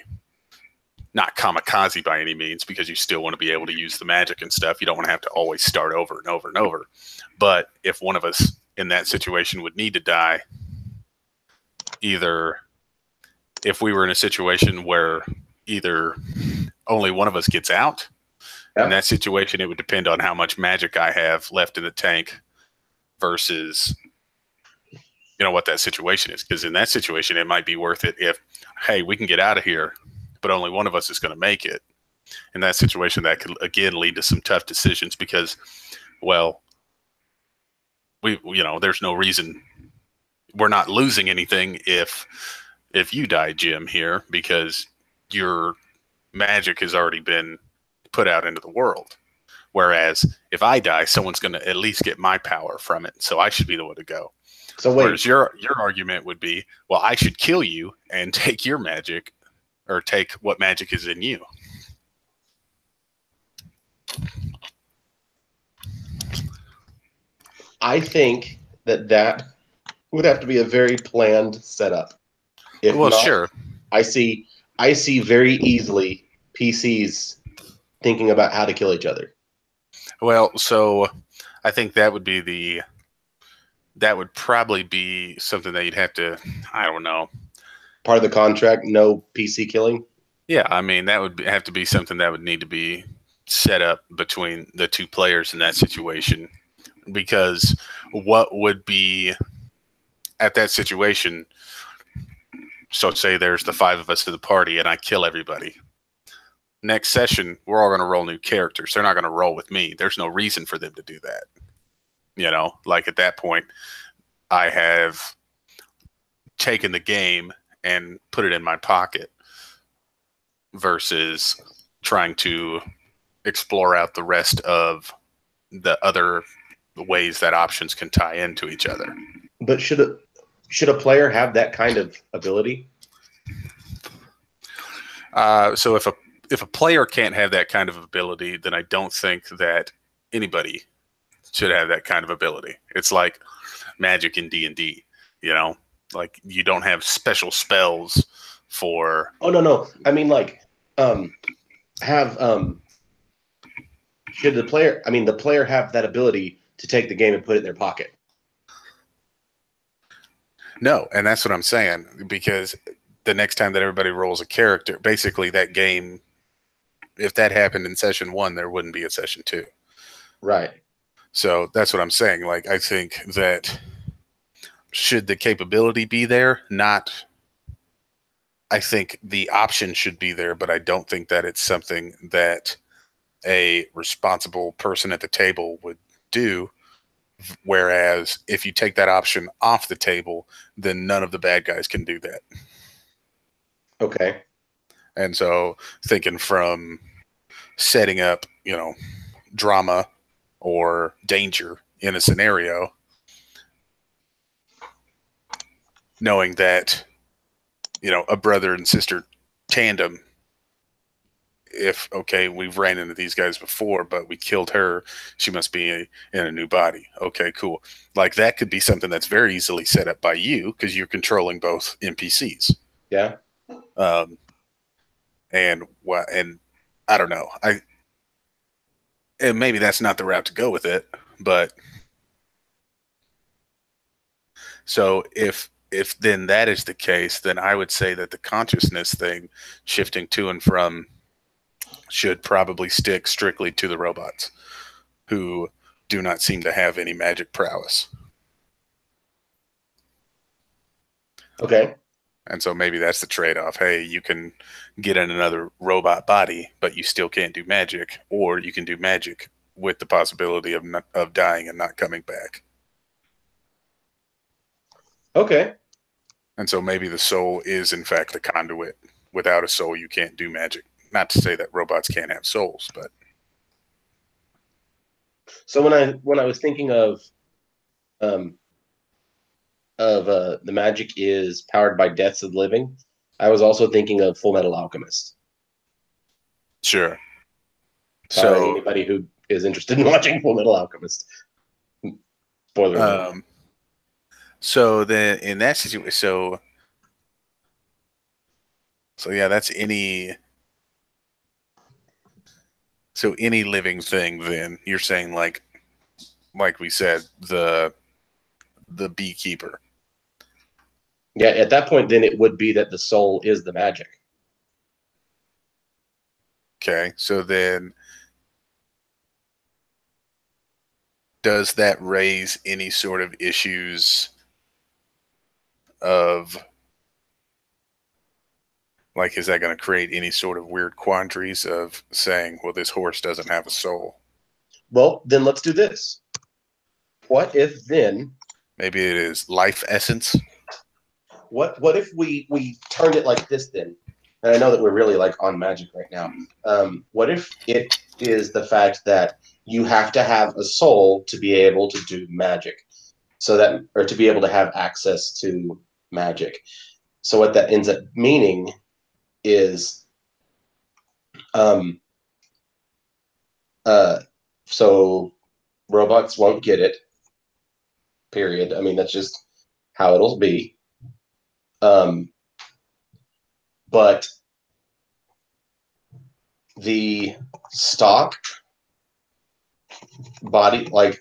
not kamikaze by any means, because you still want to be able to use the magic and stuff. You don't want to have to always start over and over and over. But if one of us in that situation would need to die, either if we were in a situation where either only one of us gets out, in that situation, it would depend on how much magic I have left in the tank versus, you know, what that situation is. Because in that situation, it might be worth it if, hey, we can get out of here, but only one of us is going to make it. In that situation, that could, again, lead to some tough decisions because, well, there's no reason. We're not losing anything if you die, Jim, here, because your magic has already been put out into the world. Whereas if I die, someone's going to at least get my power from it. So I should be the one to go. So wait. Whereas your argument would be, well, I should kill you and take your magic, or take what magic is in you. I think that would have to be a very planned setup. If well, not, sure. I see very easily PCs thinking about how to kill each other. Well, so I think that would probably be something that you'd have to, I don't know. Part of the contract, no PC killing? Yeah, I mean, that would have to be something that would need to be set up between the two players in that situation. Because what would be at that situation, so say there's the 5 of us to the party and I kill everybody. Next session, we're all going to roll new characters. They're not going to roll with me. There's no reason for them to do that. You know, like at that point, I have taken the game and put it in my pocket versus trying to explore out the rest of the other ways that options can tie into each other. But should a player have that kind of ability? So if a player can't have that kind of ability, then I don't think that anybody should have that kind of ability. It's like magic in D&D, you know? Like, you don't have special spells for... Oh, no. I mean, like, should the player have that ability to take the game and put it in their pocket? No, and that's what I'm saying, because the next time that everybody rolls a character, basically that game, if that happened in session 1, there wouldn't be a session 2. Right. So that's what I'm saying. Like, I think that should the capability be there? Not. I think the option should be there, but I don't think that it's something that a responsible person at the table would do. Whereas if you take that option off the table, then none of the bad guys can do that. Okay. And so thinking from setting up, drama or danger in a scenario, knowing that, a brother and sister tandem, we've ran into these guys before, but we killed her. She must be in a new body. Okay, cool. Like, that could be something that's very easily set up by you because you're controlling both NPCs. Yeah. And I don't know. And maybe that's not the route to go with it, but so if then that is the case, then I would say that the consciousness thing, shifting to and from should probably stick strictly to the robots, who do not seem to have any magic prowess. Okay. And so maybe that's the trade-off. Hey, you can get in another robot body, but you still can't do magic, or you can do magic with the possibility of dying and not coming back. Okay. And so maybe the soul is in fact the conduit. Without a soul, you can't do magic. Not to say that robots can't have souls, but So when I was thinking um, the magic is powered by deaths of the living, I was also thinking of Full Metal Alchemist. sure. Sorry, So, anybody who is interested in watching Full Metal Alchemist. Spoiler alert. so then in that situation, so yeah, that's any. So any living thing, then you're saying like we said, the beekeeper. Yeah, at that point, then it would be that the soul is the magic. Okay, so then does that raise any sort of issues of like, is that going to create any sort of weird quandaries of saying, well, this horse doesn't have a soul? Well, then let's do this. What if then? Maybe it is life essence. What if we turned it like this then? And I know that we're really like on magic right now. What if it is the fact that you have to have a soul to be able to do magic, so that or to be able to have access to magic. So what that ends up meaning is, um, uh, so robots won't get it. Period. I mean, that's just how it'll be. Um, but the stock body, like,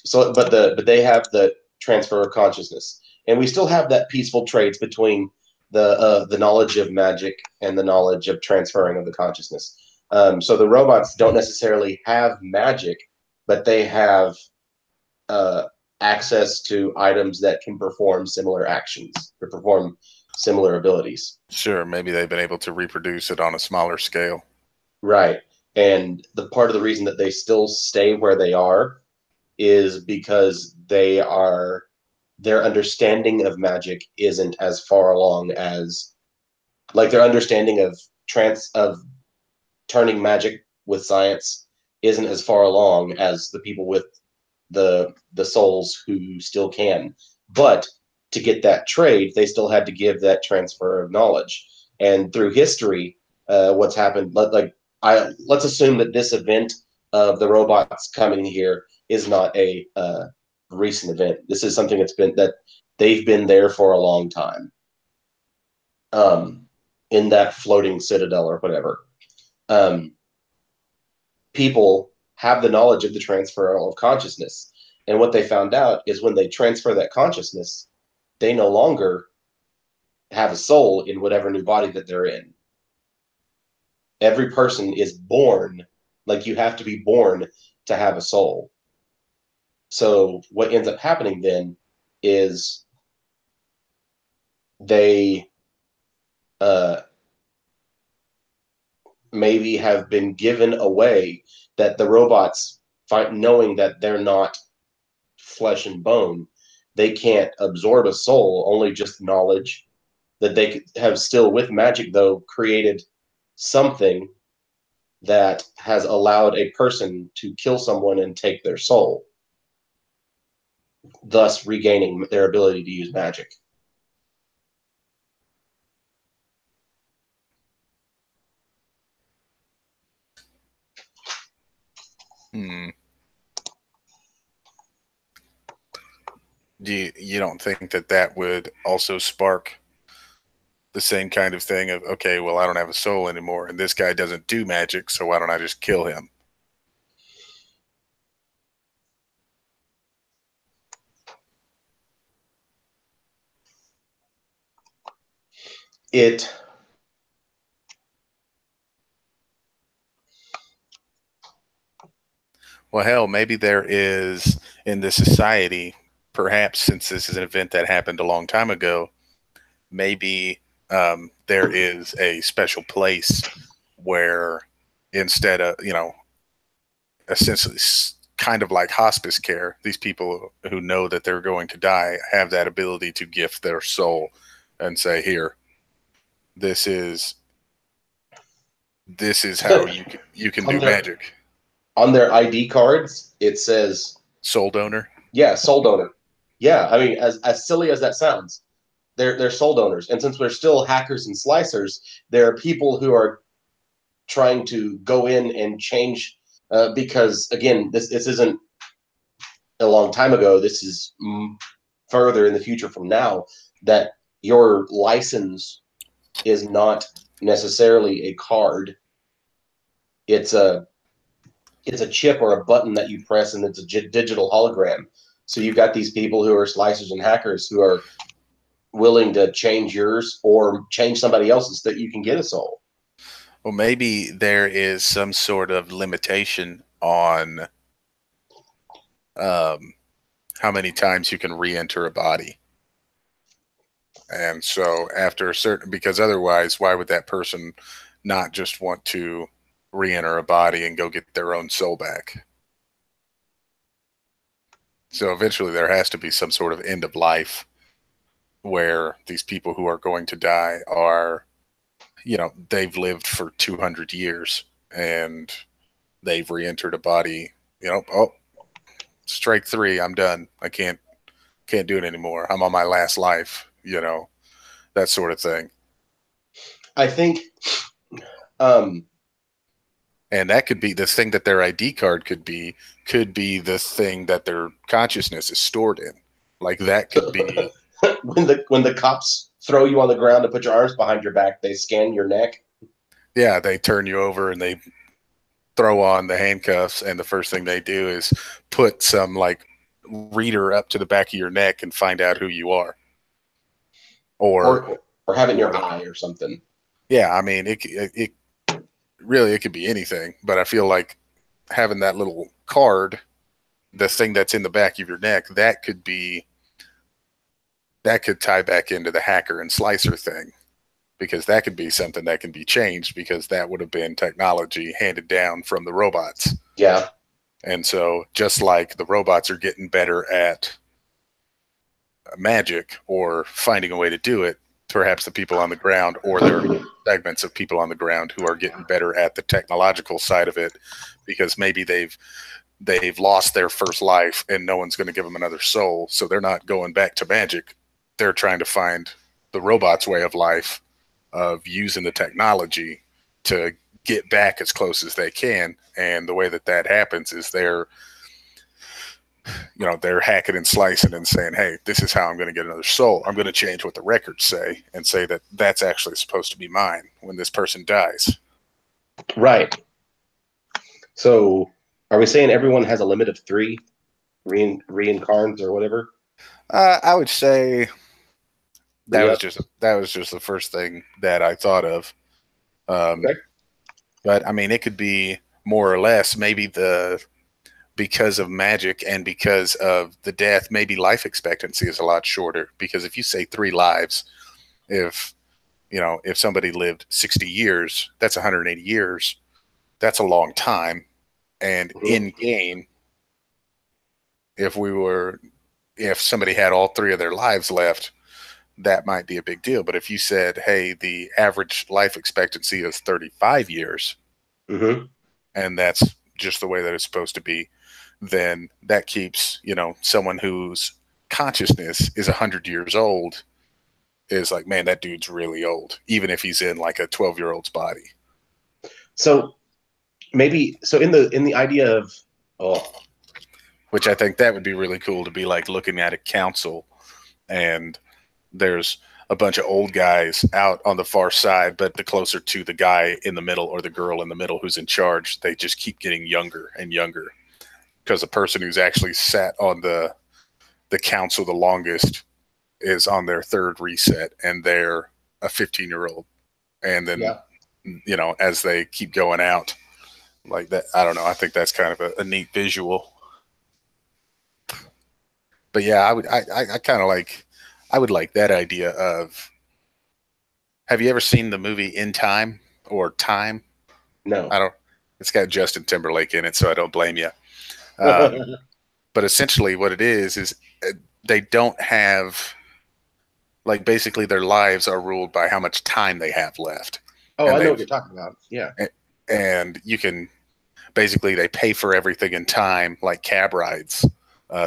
so, but they have the transfer of consciousness, and we still have that peaceful traits between the knowledge of magic and the knowledge of transferring of the consciousness. So the robots don't necessarily have magic, but they have uh, access to items that can perform similar actions or perform similar abilities. Sure, maybe they've been able to reproduce it on a smaller scale. Right. And the part of the reason that they still stay where they are is because their understanding of magic isn't as far along as, like, their understanding of turning magic with science isn't as far along as the people with the souls who still can. But to get that trade, they still had to give that transfer of knowledge. And through history, what's happened? Let's assume that this event of the robots coming here is not a recent event. This is something that they've been there for a long time, in that floating citadel or whatever. Um, People have the knowledge of the transfer of consciousness. And what they found out is when they transfer that consciousness, they no longer have a soul in whatever new body that they're in. Every person is born, like, you have to be born to have a soul. So what ends up happening then is they uh, maybe have been given away, that the robots, knowing that they're not flesh and bone, they can't absorb a soul, only just knowledge, that they have still, with magic though, created something that has allowed a person to kill someone and take their soul, thus regaining their ability to use magic. Hmm. You don't think that that would also spark the same kind of thing of, okay, well, I don't have a soul anymore, and this guy doesn't do magic, so why don't I just kill him? It Well, hell, maybe there is in this society, perhaps since this is an event that happened a long time ago, maybe there is a special place where instead of, essentially kind of like hospice care, these people who know that they're going to die have that ability to gift their soul and say, here, this is how you can on do their magic. on their ID cards, it says, Soul donor. yeah, soul donor. Yeah, I mean, as silly as that sounds, they're soul donors. And since we're still hackers and slicers, there are people who are trying to go in and change, because again, this isn't a long time ago. This is further in the future from now, that your license is not necessarily a card. It's a chip or a button that you press, and it's a digital hologram. So you've got these people who are slicers and hackers who are willing to change yours or change somebody else's so that you can get a soul. Well, maybe there is some sort of limitation on how many times you can re-enter a body. And so after a certain, because otherwise, why would that person not just want to re-enter a body and go get their own soul back? So eventually there has to be some sort of end of life where these people who are going to die are, they've lived for 200 years and they've re-entered a body, oh, strike three, I'm done. I can't do it anymore. I'm on my last life, that sort of thing. I think, and that could be the thing that their ID card could be the thing that their consciousness is stored in. Like that could be when the cops throw you on the ground to put your arms behind your back, they scan your neck. Yeah, they turn you over and they throw on the handcuffs, and the first thing they do is put some like reader up to the back of your neck and find out who you are. Or have it in your eye or something. Yeah, I mean, it really, it could be anything, but I feel like having that little card, the thing that's in the back of your neck, that could tie back into the hacker and slicer thing, because that could be something that can be changed, because that would have been technology handed down from the robots. Yeah. And so just like the robots are getting better at magic or finding a way to do it, perhaps the people on the ground, or there are segments of people on the ground who are getting better at the technological side of it, because maybe they've lost their first life and no one's going to give them another soul. So they're not going back to magic. They're trying to find the robot's way of life, of using the technology to get back as close as they can. And the way that happens is they're hacking and slicing and saying, hey, this is how I'm going to get another soul. I'm going to change what the records say and say that that's actually supposed to be mine when this person dies. Right. So are we saying everyone has a limit of 3 reincarns or whatever? I would say that was just the first thing that I thought of. Okay. But I mean, it could be more or less. Maybe because of magic and because of the death, maybe life expectancy is a lot shorter. Because if you say 3 lives, if somebody lived 60 years, that's 180 years. That's a long time. And in game, if somebody had all 3 of their lives left, that might be a big deal. But if you said, hey, the average life expectancy is 35 years, and that's just the way that it's supposed to be, then that keeps, someone whose consciousness is 100 years old is like, man, that dude's really old, even if he's in like a 12-year-old's body. So maybe, in the idea of, which I think that would be really cool, to be like looking at a council and there's a bunch of old guys out on the far side, but the closer to the guy in the middle or the girl in the middle who's in charge, they just keep getting younger and younger, because the person who's actually sat on the council the longest is on their 3rd reset, and they're a 15-year-old. And then, as they keep going out, Like that, I don't know. I think that's kind of a neat visual. But yeah, I kind of like, I would like that idea of. Have you ever seen the movie In Time or Time? No. I don't. It's got Justin Timberlake in it, so I don't blame you. Um, but essentially, what it is they don't have, like, basically their lives are ruled by how much time they have left, Oh, and I know what they've you're talking about. Yeah. and you can basically they pay for everything in time, like cab rides.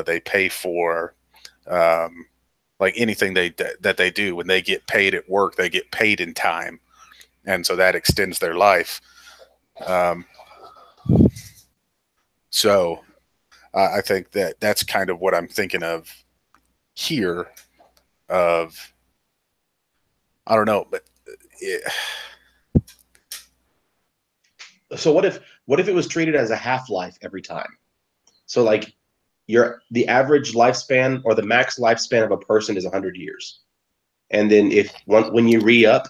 They pay for um, like anything that they do. When they get paid at work, they get paid in time, and so that extends their life. Um, so I think that that's kind of what I'm thinking of here. Of I don't know, but it, So what if it was treated as a half life every time? So like the average lifespan or the max lifespan of a person is 100 years. And then when you re-up,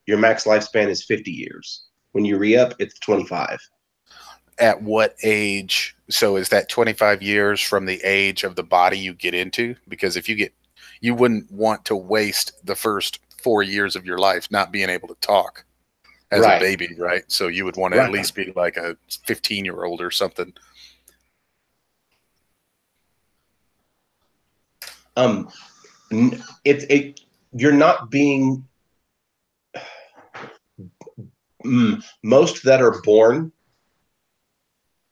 your max lifespan is 50 years. When you re-up, it's 25. at what age? So is that 25 years from the age of the body you get into? Because if you get, you wouldn't want to waste the first 4 years of your life not being able to talk as a Right. baby, right? So you would want to at Right. least be like a 15-year-old or something. Um it you're not being most that are born,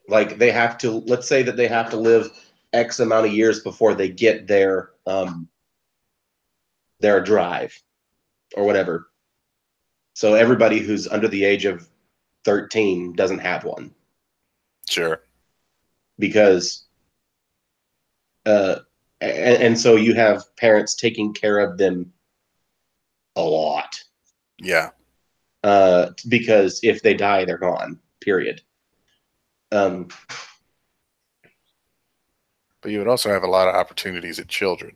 like they have to, let's say that they have to live X amount of years before they get their drive or whatever. So everybody who's under the age of 13 doesn't have one Sure. because and so you have parents taking care of them a lot Yeah. because if they die, they're gone. Period. Um, But you would also have a lot of opportunities at children.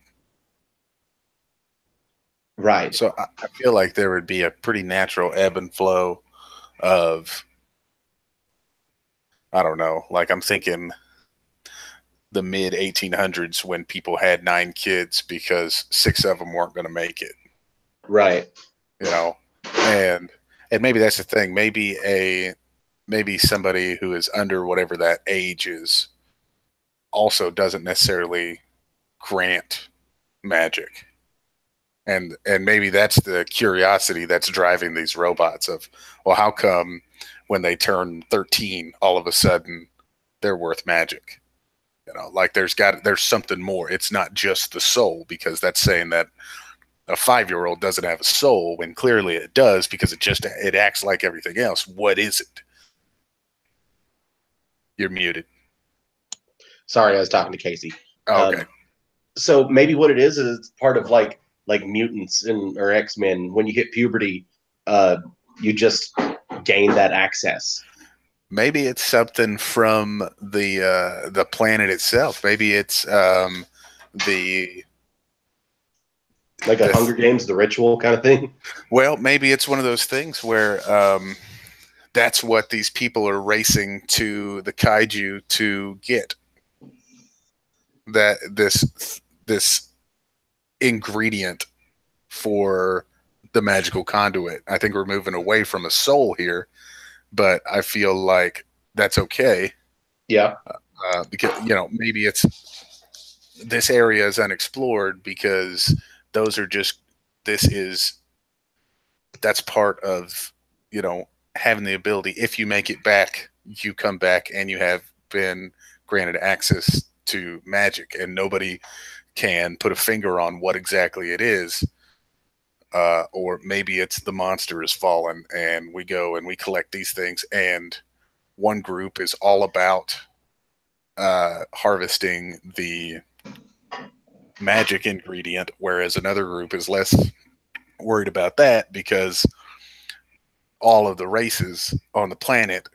right. So I feel like there would be a pretty natural ebb and flow of, I don't know, like I'm thinking the mid 1800s when people had 9 kids because 6 of them weren't going to make it, Right. you know, and and maybe that's the thing. Maybe somebody who is under whatever that age is also doesn't necessarily grant magic, and maybe that's the curiosity that's driving these robots of, well, how come when they turn 13 all of a sudden they're worth magic? Like there's something more. It's not just the soul, because that's saying that a 5-year-old doesn't have a soul when clearly it does, because it acts like everything else. What is it? You're muted. Sorry, I was talking to Casey. Oh, okay. So maybe what it is it's part of like mutants or X-Men. When you hit puberty, uh, you just gain that access. Maybe it's something from the planet itself. Maybe it's the Like a the Hunger Games, the ritual kind of thing. well, maybe it's one of those things where that's what these people are racing to the kaiju to get. That this ingredient for the magical conduit. I think we're moving away from a soul here, but I feel like that's okay, Yeah. because maybe it's this area is unexplored because those are just this is that's part of having the ability. If you make it back, you come back and you have been granted access to magic, and nobody can put a finger on what exactly it is. Or maybe it's the monster has fallen and we go and we collect these things, and one group is all about harvesting the magic ingredient, whereas another group is less worried about that because all of the races on the planet.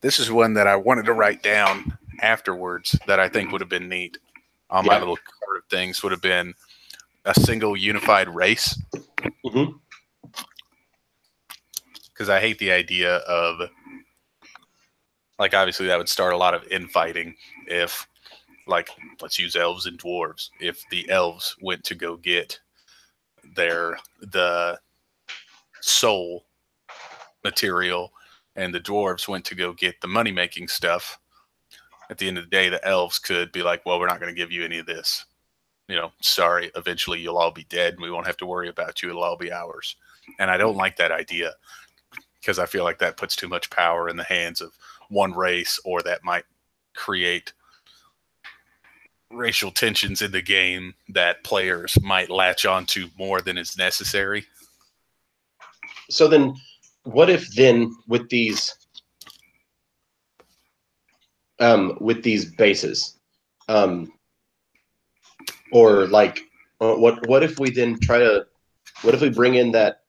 This is one that I wanted to write down afterwards that I think would have been neat on my Yeah. little card of things, would have been a single unified race. Mm-hmm. Because I hate the idea of Like, obviously, that would start a lot of infighting if, like, let's use elves and dwarves. If the elves went to go get the soul material and the dwarves went to go get the money making stuff, at the end of the day, the elves could be like, well, we're not going to give you any of this. Sorry, eventually you'll all be dead and we won't have to worry about you. It'll all be ours. And I don't like that idea because I feel like that puts too much power in the hands of one race, or that might create racial tensions in the game that players might latch onto more than is necessary. So then, what if then with these bases, or like, what if we then what if we bring in that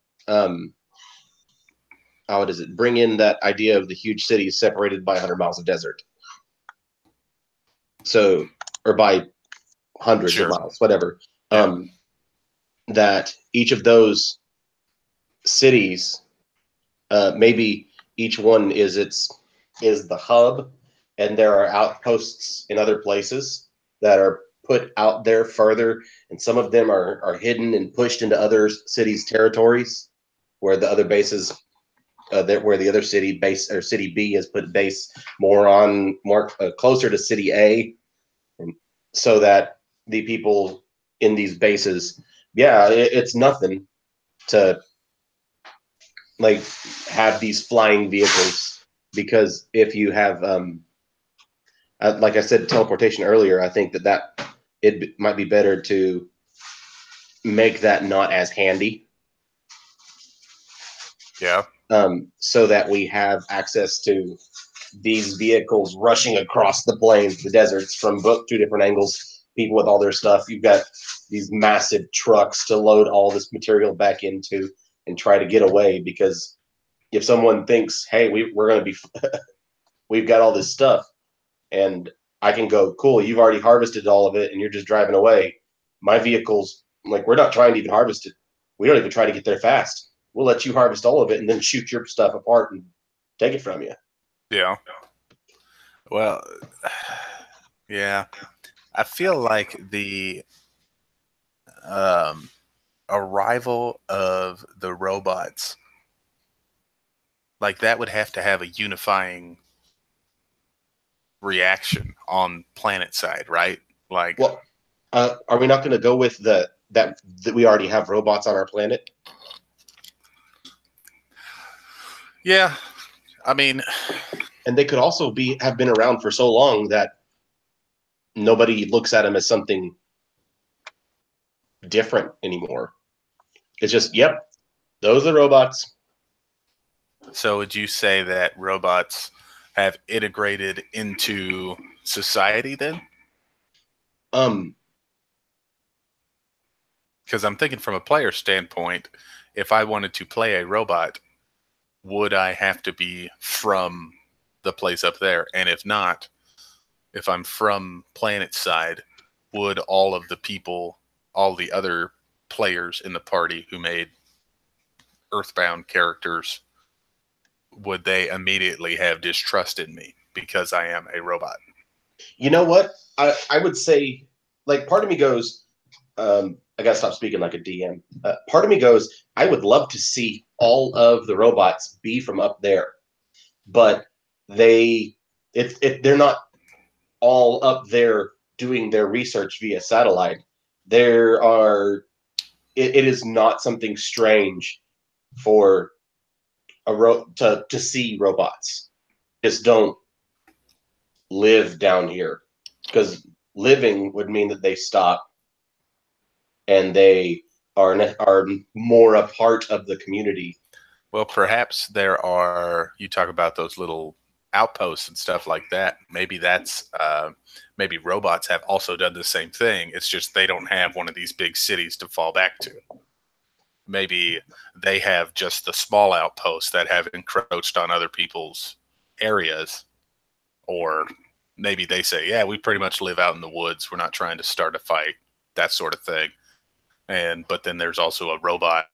how does it bring in that idea of the huge cities separated by 100 miles of desert? So, or by hundreds of miles, whatever. Yeah. That each of those cities, maybe each one is the hub, and there are outposts in other places that are put out there further, and some of them are hidden and pushed into other cities' territories, where the other bases, where the other city base or city B has put base more closer to city A, and so that the people in these bases, it's nothing to like have these flying vehicles, because if you have like I said, teleportation earlier, I think that it might be better to make that not as handy. Yeah. So that we have access to these vehicles rushing across the plains, the deserts, from both two different angles. People with all their stuff. You've got these massive trucks to load all this material back into and try to get away, because if someone thinks, hey, we're going to be, we've got all this stuff, and I can go, cool, you've already harvested all of it and you're just driving away. My vehicles, like, we're not trying to even harvest it. We don't even try to get there fast. We'll let you harvest all of it and then shoot your stuff apart and take it from you. Yeah. Well, yeah. I feel like the arrival of the robots, like, that would have to have a unifying reaction on planet side, right? Like, well, are we not going to go with that we already have robots on our planet? yeah, I mean, and they could also have been around for so long that nobody looks at them as something different anymore. It's just, yep, those are robots. So would you say that robots have integrated into society then? Because I'm thinking from a player standpoint, if I wanted to play a robot, would I have to be from the place up there? And if not, if I'm from planet side, would all of the people, all the other players in the party who made Earthbound characters, would they immediately have distrust in me because I am a robot? You know what? I would say, like, part of me goes, I gotta stop speaking like a DM. Part of me goes, I would love to see all of the robots be from up there, but they're not all up there doing their research via satellite. It is not something strange for to see robots. Just don't live down here, because living would mean that they stop and they are more a part of the community. Well, perhaps there are, you talk about those little outposts and stuff like that. Maybe that's, maybe robots have also done the same thing. It's just they don't have one of these big cities to fall back to. Maybe they have just the small outposts that have encroached on other people's areas. Or maybe they say, yeah, we pretty much live out in the woods. We're not trying to start a fight, that sort of thing. But then there's also a robot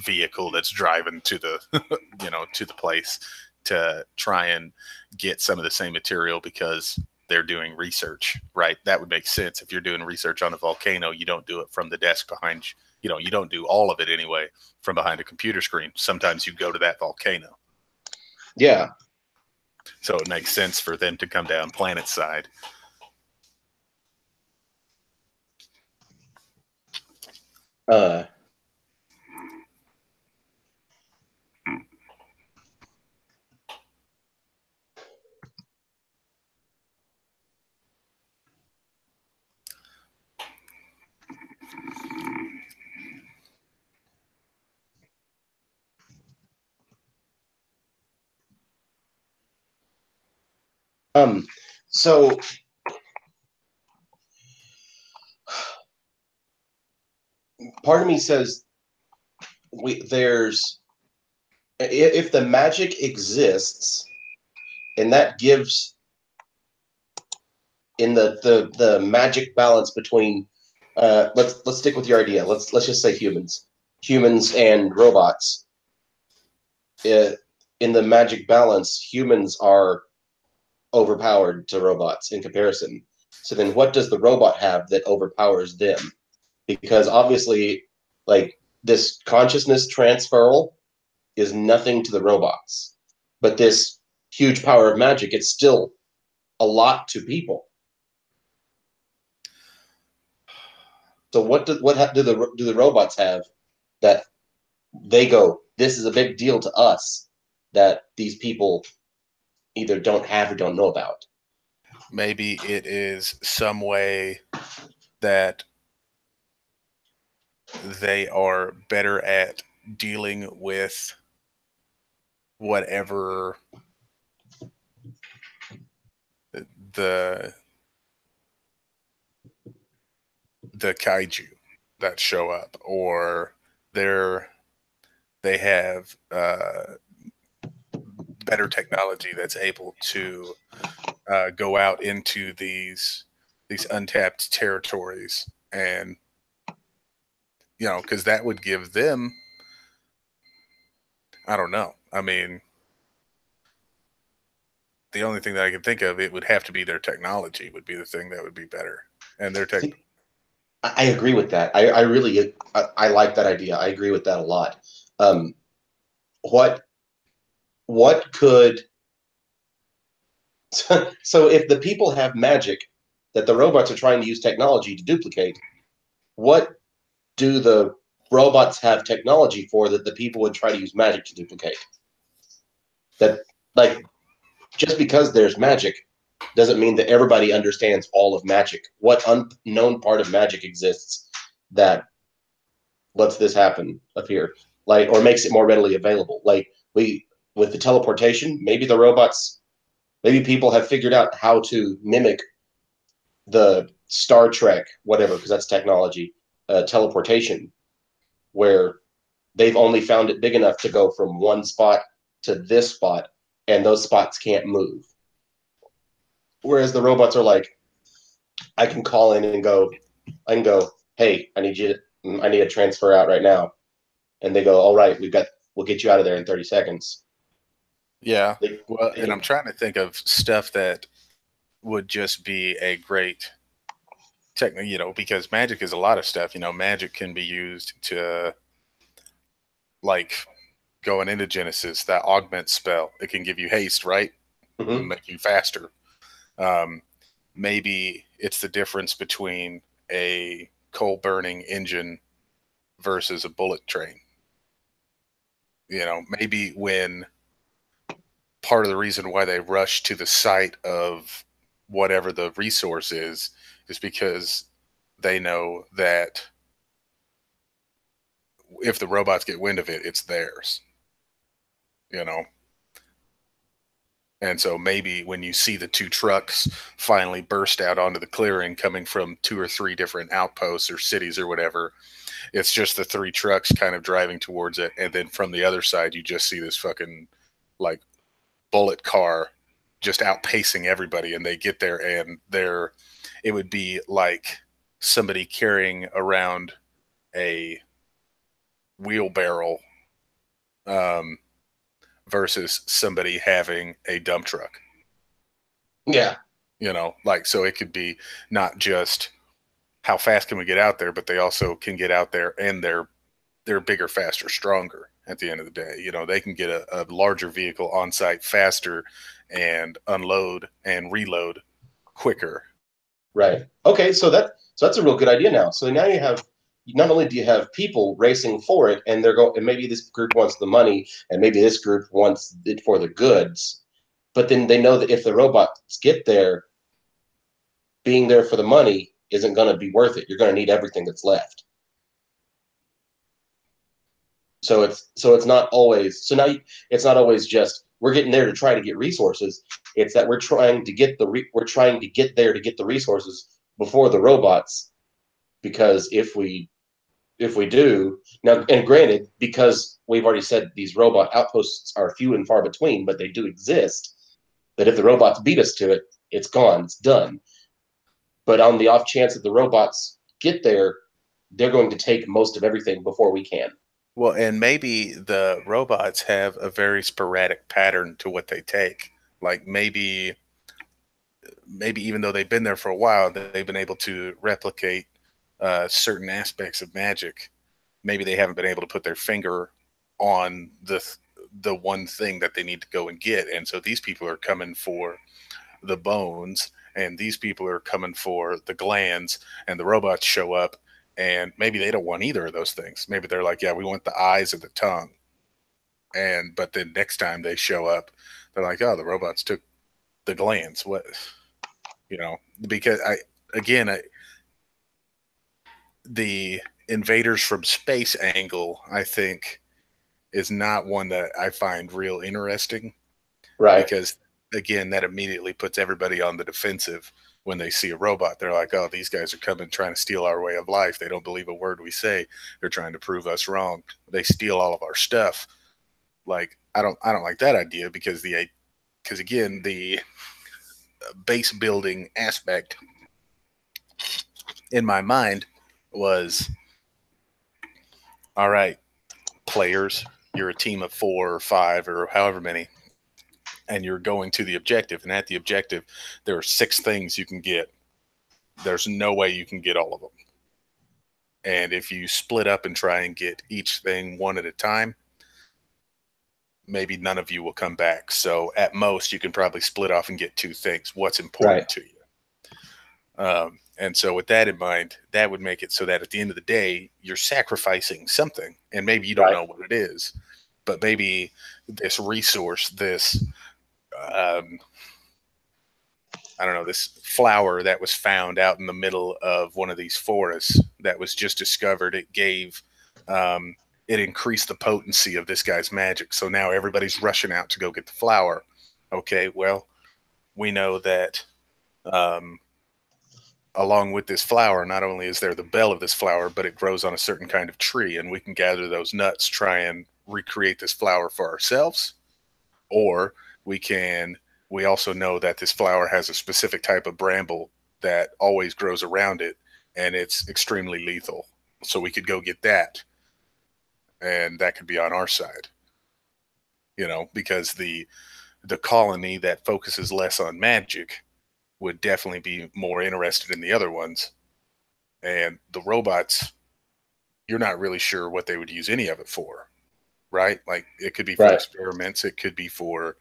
vehicle that's driving to the to the place to try and get some of the same material because they're doing research, right? That would make sense. If you're doing research on a volcano, you don't do it from the desk behind you. You know, you don't do all of it anyway from behind a computer screen. Sometimes you go to that volcano. Yeah. So it makes sense for them to come down planet side. So part of me says there's if the magic exists, and that gives in the magic balance between let's stick with your idea. Let's just say humans and robots. In the magic balance, humans are overpowered to robots in comparison. So then what does the robot have that overpowers them? Because obviously, like, this consciousness transferal is nothing to the robots. But this huge power of magic, it's still a lot to people. So what do the robots have that they go, this is a big deal to us, that these people either don't have or don't know about? Maybe it is some way that they are better at dealing with whatever the kaiju that show up, or they have better technology that's able to go out into these untapped territories, and you know, because that would give them, I don't know. I mean, the only thing that I can think of, it would have to be their technology would be the thing that would be better, and their tech. I agree with that. I really I like that idea. I agree with that a lot. What could so if the people have magic that the robots are trying to use technology to duplicate, what do the robots have technology for that the people would try to use magic to duplicate? That, like, just because there's magic doesn't mean that everybody understands all of magic. What unknown part of magic exists that lets this happen up here, like, or makes it more readily available? Like, we with the teleportation, maybe the robots, maybe people have figured out how to mimic the Star Trek, whatever, because that's technology, teleportation, where they've only found it big enough to go from one spot to this spot, and those spots can't move. Whereas the robots are like, I can call in and go, hey, I need a transfer out right now, and they go, all right, we'll get you out of there in 30 seconds. Yeah, well, and I'm trying to think of stuff that would just be a great technique, you know, because magic is a lot of stuff. You know, magic can be used to, like, going into Genesis, that augment spell. It can give you haste, right? Mm-hmm. Make you faster. Maybe it's the difference between a coal burning engine versus a bullet train. You know, maybe when part of the reason why they rush to the site of whatever the resource is because they know that if the robots get wind of it, it's theirs. You know? And so maybe when you see the two trucks finally burst out onto the clearing coming from 2 or 3 different outposts or cities or whatever, it's just the 3 trucks kind of driving towards it. And then from the other side, you just see this fucking, like, bullet car just outpacing everybody. And they get there and it would be like somebody carrying around a wheelbarrow versus somebody having a dump truck. Yeah. Like, so it could be not just how fast can we get out there, but they also can get out there and they're bigger, faster, stronger at the end of the day. They can get a larger vehicle on site faster and unload and reload quicker. Right. Okay. So that's a real good idea now. So now you have, not only do you have people racing for it, and they're going, and maybe this group wants the money, and maybe this group wants it for the goods, but then they know that if the robots get there, being there for the money isn't going to be worth it. You're going to need everything that's left. So it's not always, so now it's not always just we're getting there to try to get resources. It's that we're trying to get we're trying to get there to get the resources before the robots, because if we do now, and granted, because we've already said these robot outposts are few and far between, but they do exist. That if the robots beat us to it, it's gone, it's done. But on the off chance that the robots get there, they're going to take most of everything before we can. Well, and maybe the robots have a very sporadic pattern to what they take. Like maybe even though they've been there for a while, they've been able to replicate certain aspects of magic. Maybe they haven't been able to put their finger on the one thing that they need to go and get, and so these people are coming for the bones, and these people are coming for the glands, and the robots show up, and maybe they don't want either of those things. Maybe they're like, yeah, we want the eyes and the tongue, but then next time they show up, they're like, oh, the robots took the glands. What? Because the invaders from space angle, I think, is not one that I find real interesting. Right. Because, again, that immediately puts everybody on the defensive when they see a robot. They're like, oh, these guys are coming trying to steal our way of life. They don't believe a word we say. They're trying to prove us wrong. They steal all of our stuff. Like, I don't like that idea, because again, the base building aspect in my mind was, all right, players, you're a team of 4 or 5 or however many, and you're going to the objective. And at the objective, there are 6 things you can get. There's no way you can get all of them. And if you split up and try and get each thing one at a time, maybe none of you will come back. So at most, you can probably split off and get 2 things. What's important to you? And so with that in mind, that would make it so that at the end of the day, you're sacrificing something, and maybe you don't know what it is, but maybe this resource, this, I don't know, this flower that was found out in the middle of one of these forests that was just discovered, it gave, it increased the potency of this guy's magic. So now everybody's rushing out to go get the flower. Okay, well, we know that, along with this flower, not only is there the bell of this flower, but it grows on a certain kind of tree, and we can gather those nuts, try and recreate this flower for ourselves. Or we also know that this flower has a specific type of bramble that always grows around it, and it's extremely lethal. So we could go get that, and that could be on our side, because the colony that focuses less on magic would definitely be more interested in the other ones. And the robots, you're not really sure what they would use any of it for, right? Like, it could be for experiments. It could be for,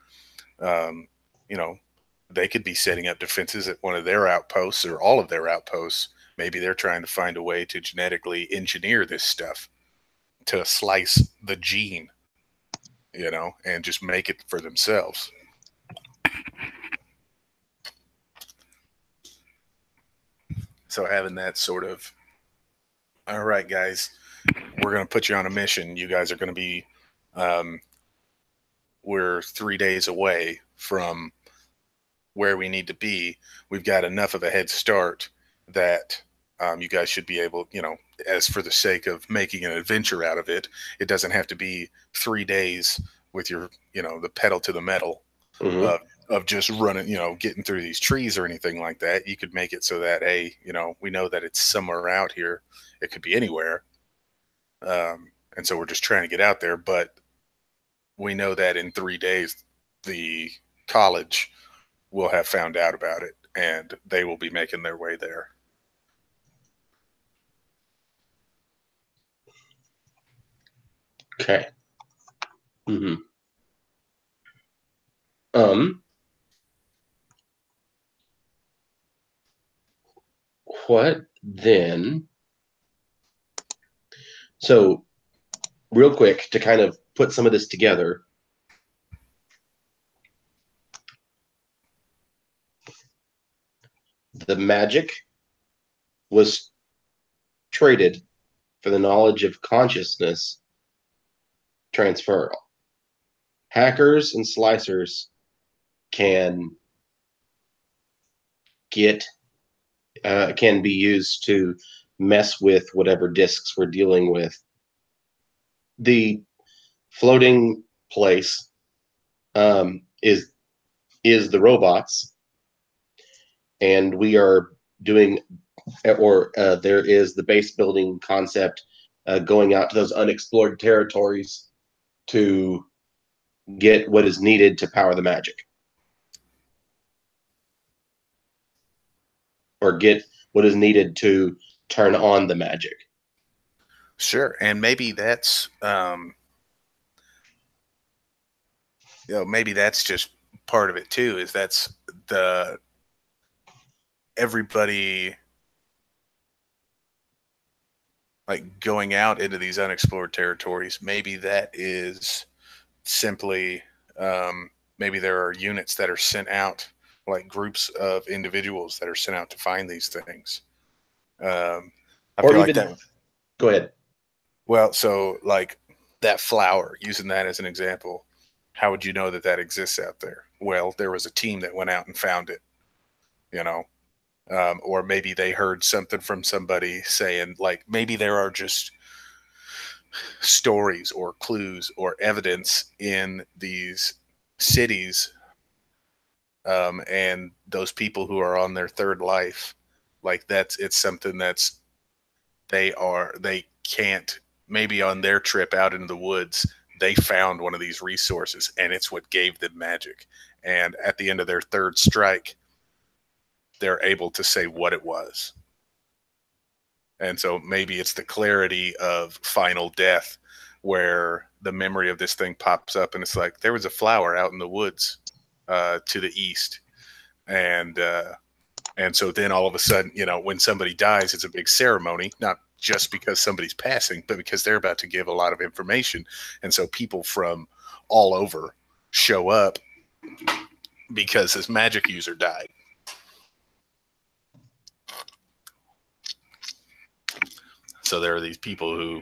they could be setting up defenses at one of their outposts or all of their outposts. Maybe they're trying to find a way to genetically engineer this stuff to slice the gene, and just make it for themselves. So having that sort of, all right, guys, we're going to put you on a mission. You guys are going to be, we're 3 days away from where we need to be. We've got enough of a head start that you guys should be able, as for the sake of making an adventure out of it, it doesn't have to be 3 days with your, the pedal to the metal. Mm-hmm. Of just running, getting through these trees or anything like that. You could make it so that, hey, we know that it's somewhere out here. It could be anywhere. And so we're just trying to get out there. But we know that in 3 days, the college will have found out about it, and they will be making their way there. Okay. Um, what then? So, real quick, to kind of put some of this together, the magic was traded for the knowledge of consciousness transfer. Hackers and slicers can get can be used to mess with whatever disks we're dealing with. The floating place is the robots, and we are doing, or there is the base building concept going out to those unexplored territories to get what is needed to power the magic, or get what is needed to turn on the magic. Sure, and maybe that's maybe that's just part of it too. Is that's the everybody like going out into these unexplored territories. Maybe that is simply maybe there are units that are sent out, like groups of individuals that are sent out to find these things. I Or feel like even, that. go ahead. Well, so like that flower, using that as an example, how would you know that that exists out there? Well, there was a team that went out and found it, you know, or maybe they heard something from somebody saying, like, maybe there are just stories or clues or evidence in these cities, and those people who are on their third life, like it's something that's they can't, maybe on their trip out into the woods they found one of these resources and it's what gave them magic, and at the end of their third strike they're able to say what it was. And so maybe it's the clarity of final death where the memory of this thing pops up and it's like, there was a flower out in the woods to the east. And so then all of a sudden, when somebody dies, it's a big ceremony, not just because somebody's passing, but because they're about to give a lot of information. And so people from all over show up because this magic user died. So there are these people who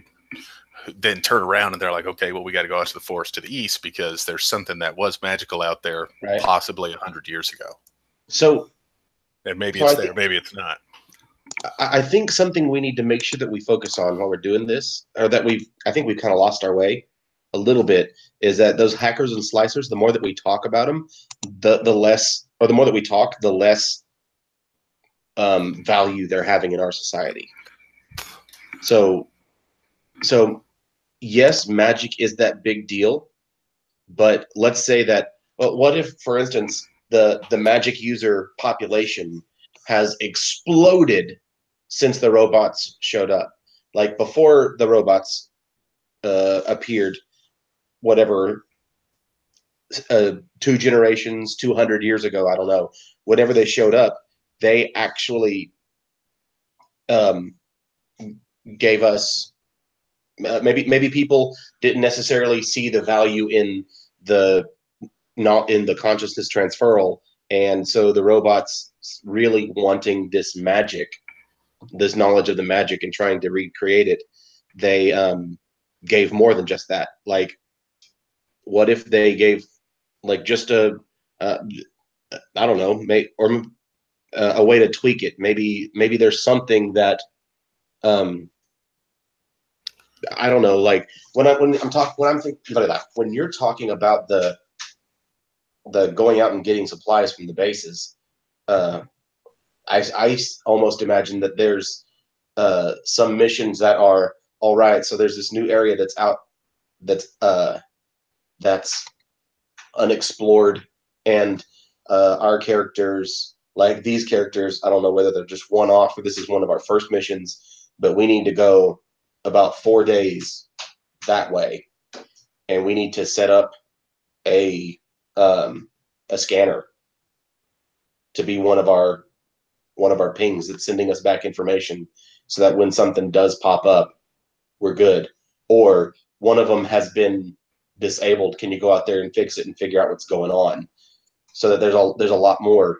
then turn around and they're like, okay, well, we got to go out to the forest to the east because there's something that was magical out there, right, possibly 100 years ago. So, and maybe it's there, maybe it's not. I think something we need to make sure that we focus on while we're doing this, or that I think we've kind of lost our way a little bit, is that those hackers and slicers, the more that we talk about them, the less, or the more that we talk, the less value they're having in our society. So yes, magic is that big deal, but let's say that, well, what if, for instance, the magic user population has exploded since the robots showed up? Like before the robots appeared, whatever, 2 generations, 200 years ago, I don't know, whenever they showed up, they actually gave us, maybe people didn't necessarily see the value in not in the consciousness transferal, and so the robots really wanting this magic, this knowledge of the magic, and trying to recreate it, they gave more than just that. Like, what if they gave like just I don't know, a way to tweak it? Maybe there's something that I don't know. Like when I'm thinking about that, when you're talking about the going out and getting supplies from the bases, I almost imagine that there's some missions that are all right. So there's this new area that's out, that's that's unexplored, and our characters, like these characters, I don't know whether they're just one off or this is one of our first missions, but we need to go about 4 days that way, and we need to set up a um, a scanner to be one of our pings that's sending us back information, so that when something does pop up, we're good. Or one of them has been disabled. Can you go out there and fix it and figure out what's going on? So that there's a lot more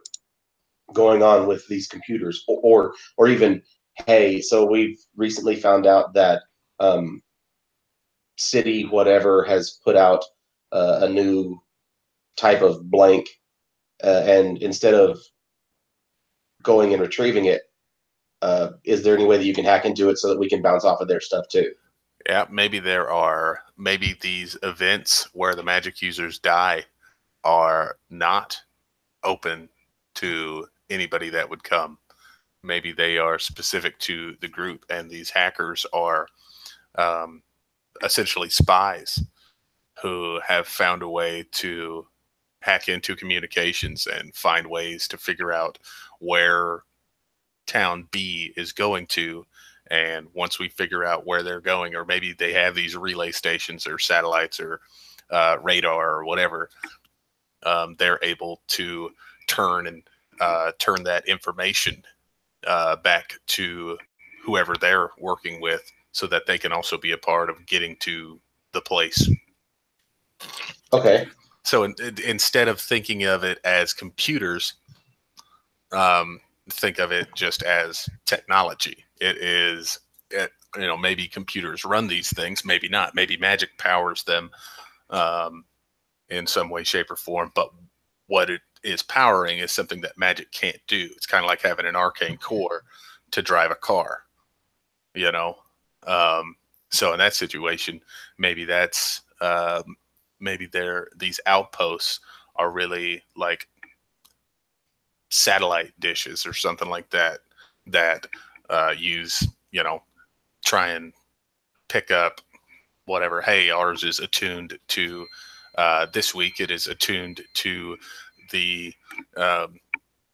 going on with these computers, or even, hey, so we've recently found out that city whatever has put out a new type of blank, and instead of going and retrieving it, is there any way that you can hack into it so that we can bounce off of their stuff too? Yeah, maybe these events where the magic users die are not open to anybody that would come. Maybe they are specific to the group, and these hackers are um, essentially spies who have found a way to hack into communications and find ways to figure out where town B is going to. And once we figure out where they're going, or maybe they have these relay stations or satellites or radar or whatever, they're able to turn that information back to whoever they're working with, so that they can also be a part of getting to the place. Okay. So instead of thinking of it as computers, think of it just as technology. Maybe computers run these things, maybe not. Maybe magic powers them in some way, shape, or form. But what it is powering is something that magic can't do. It's kind of like having an arcane core to drive a car, you know? So in that situation, maybe that's maybe these outposts are really like satellite dishes or something like that use, try and pick up whatever. Hey, ours is attuned to this week. It is attuned to the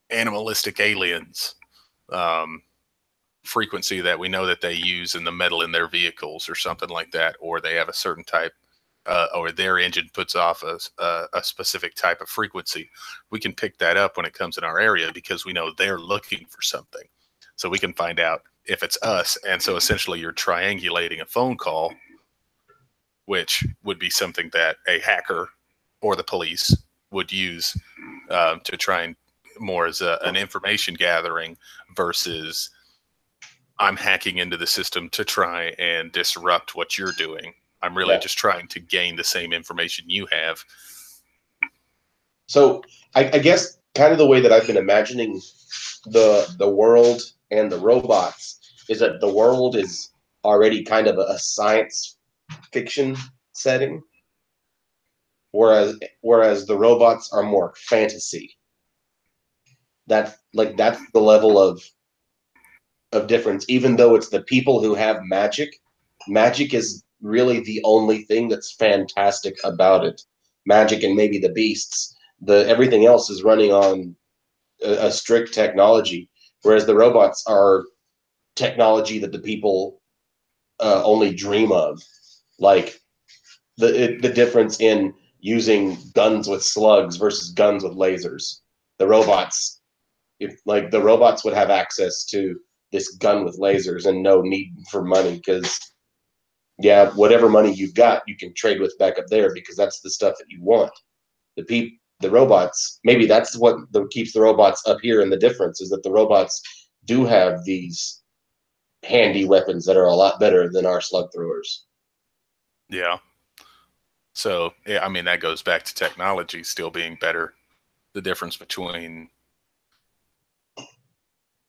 animalistic aliens frequency that we know that they use in the metal in their vehicles or something like that, or they have a certain type, or their engine puts off a specific type of frequency. We can pick that up when it comes in our area because we know they're looking for something. So we can find out if it's us. And so essentially you're triangulating a phone call, which would be something that a hacker or the police would use to try and more as an information gathering versus I'm hacking into the system to try and disrupt what you're doing. I'm really just trying to gain the same information you have. So I guess kind of the way that I've been imagining the world and the robots is that the world is already kind of a science fiction setting, whereas the robots are more fantasy. That's the level of difference. Even though it's the people who have magic, magic is really the only thing that's fantastic about it. Magic and maybe the beasts. The everything else is running on a strict technology, whereas the robots are technology that the people only dream of. Like the difference in using guns with slugs versus guns with lasers. The robots, if like the robots would have access to this gun with lasers and no need for money, because whatever money you've got, you can trade with back up there because that's the stuff that you want. The robots, maybe that's what keeps the robots up here, and the difference is that the robots do have these handy weapons that are a lot better than our slug throwers. Yeah. So, yeah, I mean, that goes back to technology still being better. The difference between,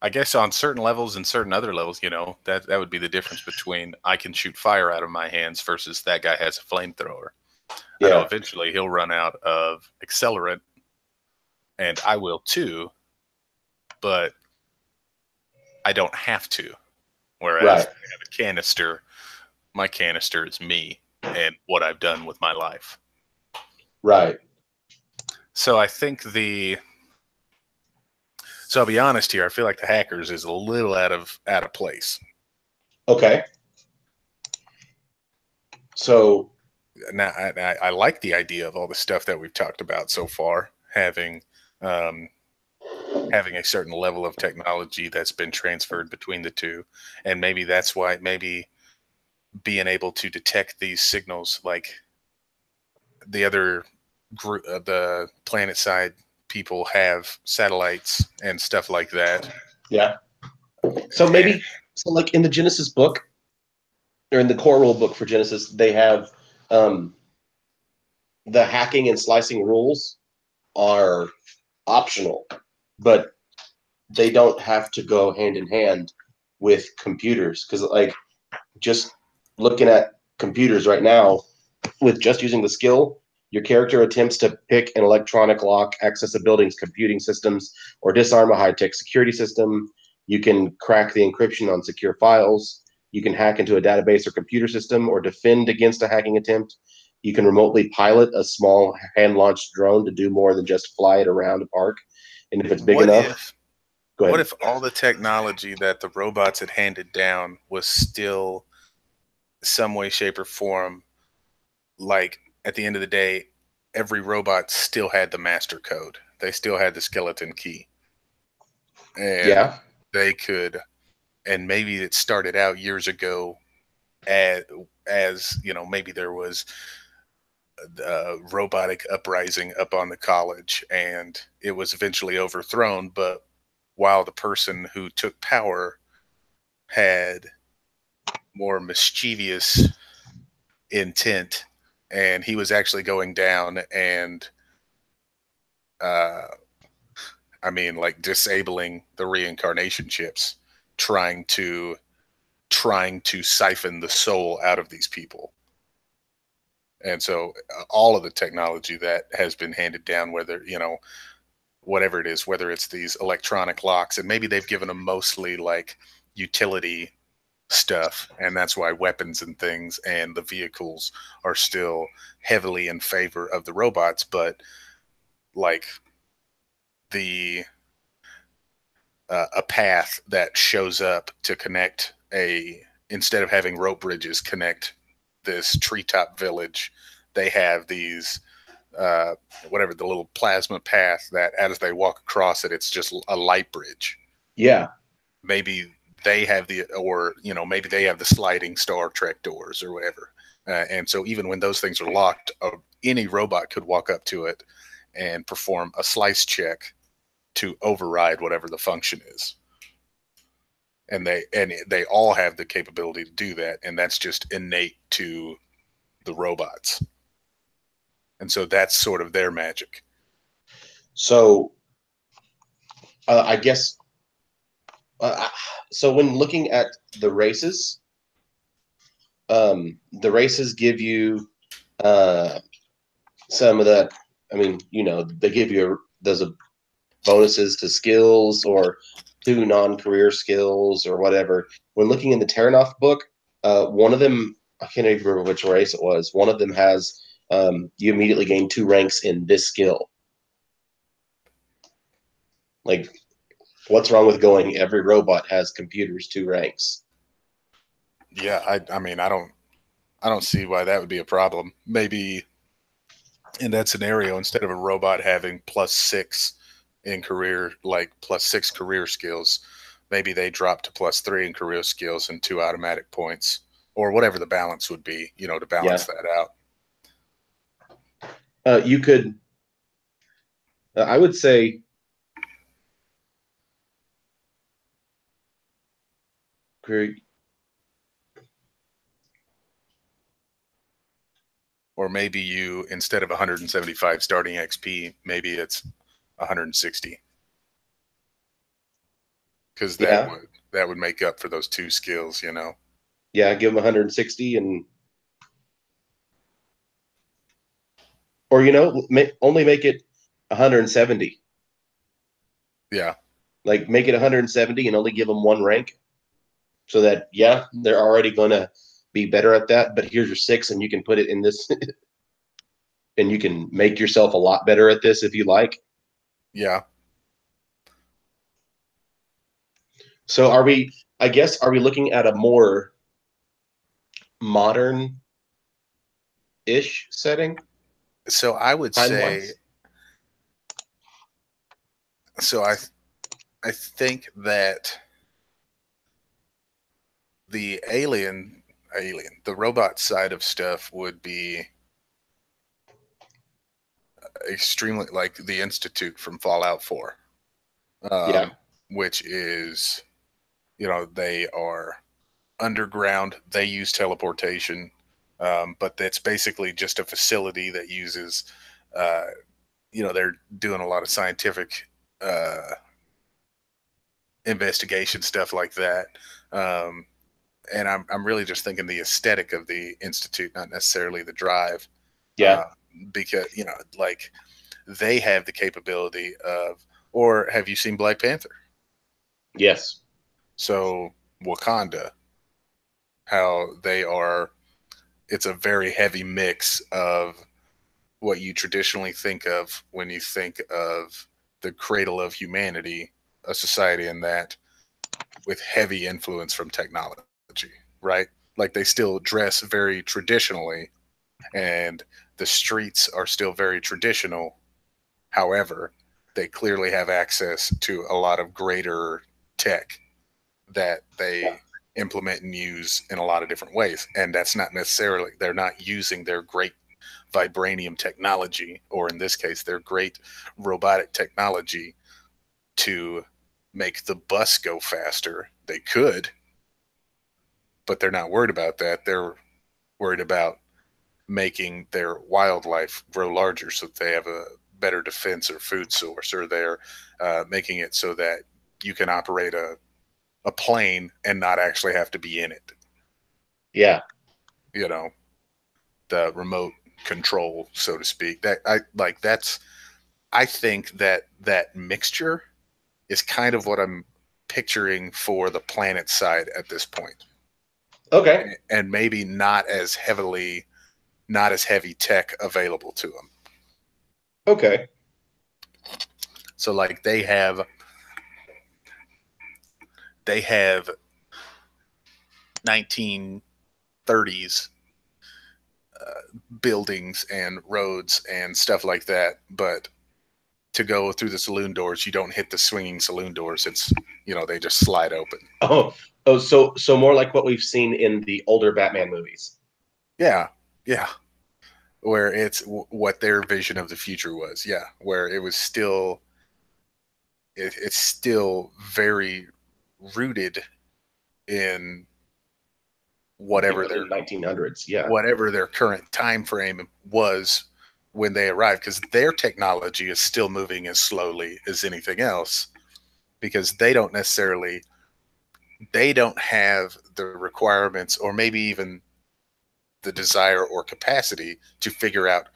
I guess, on certain levels and certain other levels, that would be the difference between I can shoot fire out of my hands versus that guy has a flamethrower. I know eventually he'll run out of accelerant, and I will too, but I don't have to. Whereas I have a canister, my canister is me and what I've done with my life. Right. So I think so I'll be honest here. I feel like the hackers is a little out of place. Okay. So Now I like the idea of all the stuff that we've talked about so far, um, having a certain level of technology that's been transferred between the two, and maybe that's why maybe being able to detect these signals like the other group, the planet side people have satellites and stuff like that. yeah. So And maybe so like in the Genesis book or in the core rule book for Genesis, they have um, the hacking and slicing rules are optional, but they don't have to go hand in hand with computers because like just looking at computers right now with just using the skill, your character attempts to pick an electronic lock, access a building's computing systems, or disarm a high-tech security system. You can crack the encryption on secure files. You can hack into a database or computer system or defend against a hacking attempt. You can remotely pilot a small hand-launched drone to do more than just fly it around a park. And if it's big what enough, if go what ahead. if all the technology that the robots had handed down was still some way, shape, or form like at the end of the day, every robot still had the master code. They still had the skeleton key. And Yeah, they could, and maybe it started out years ago as, maybe there was a robotic uprising up on the college and it was eventually overthrown. But while the person who took power had more mischievous intent and he was actually going down and uh, like disabling the reincarnation chips, trying to siphon the soul out of these people. And so all of the technology that has been handed down, whether whatever it is, whether it's these electronic locks, and maybe they've given them mostly like utility stuff, and that's why weapons and things and the vehicles are still heavily in favor of the robots, but like the a path that shows up to connect instead of having rope bridges connect this treetop village, they have these uh, whatever the little plasma path that as they walk across it, it's just a light bridge. yeah. Maybe they have maybe they have the sliding Star Trek doors or whatever. And so even when those things are locked, any robot could walk up to it and perform a slice check to override whatever the function is. And they all have the capability to do that, and that's just innate to the robots. And so that's sort of their magic. So I guess uh, so. When looking at the races give you uh, some of that. I mean, they give you those bonuses to skills or to non-career skills or whatever. When looking in the Terranoff book, one of them, I can't even remember which race it was. One of them has you immediately gain 2 ranks in this skill. Like, what's wrong with going? Every robot has computers 2 ranks. Yeah, I mean, I don't see why that would be a problem. Maybe in that scenario, instead of a robot having +6 in career, like +6 career skills, maybe they drop to +3 in career skills and 2 automatic points, or whatever the balance would be, to Yeah, balance that out. you could. I would say. Or maybe you, instead of 175 starting XP, maybe it's 160, because Yeah, that would make up for those 2 skills. yeah, give them 160 or only make it 170. Yeah. Like make it 170 and only give them 1 rank, so that they're already going to be better at that. But here's your 6, and you can put it in this. and you can make yourself a lot better at this if you like. Yeah. So are we? I guess are we looking at a more modern-ish setting So I would time say, wise? so I think that the the robot side of stuff would be extremely like the Institute from Fallout 4, Yeah, which is, they are underground. They use teleportation, but that's basically just a facility that uses, uh, they're doing a lot of scientific uh, investigation stuff like that. Um, and I'm really just thinking the aesthetic of the Institute, not necessarily the drive, yeah, uh, because like they have the capability of. Or have you seen Black Panther? yes, So Wakanda, how they are, it's a very heavy mix of what you traditionally think of when you think of the cradle of humanity, a society in that, with heavy influence from technology, right? Like they still dress very traditionally, and the streets are still very traditional. However, they clearly have access to a lot of greater tech that yeah, they implement and use in a lot of different ways. And that's not necessarily, they're not using their great vibranium technology, or in this case, their great robotic technology to make the bus go faster. They could, but they're not worried about that. They're worried about making their wildlife grow larger so that they have a better defense or food source, or they're making it so that you can operate a plane and not actually have to be in it. yeah. You know, the remote control, so to speak. That I like. That's I think that mixture is kind of what I'm picturing for the planet side at this point, Okay, and maybe not as heavy tech available to them. okay. So like they have 1930s buildings and roads and stuff like that, but to go through the saloon doors, you don't hit the swinging saloon doors. It's, they just slide open. Oh, oh, so more like what we've seen in the older Batman movies. Yeah, yeah. Where it's what their vision of the future was. Yeah, where it was still, it's still very rooted in The whatever early their 1900s. Yeah. whatever their current time frame was when they arrived, because their technology is still moving as slowly as anything else, because they don't have the requirements, or maybe even the desire or capacity to figure out,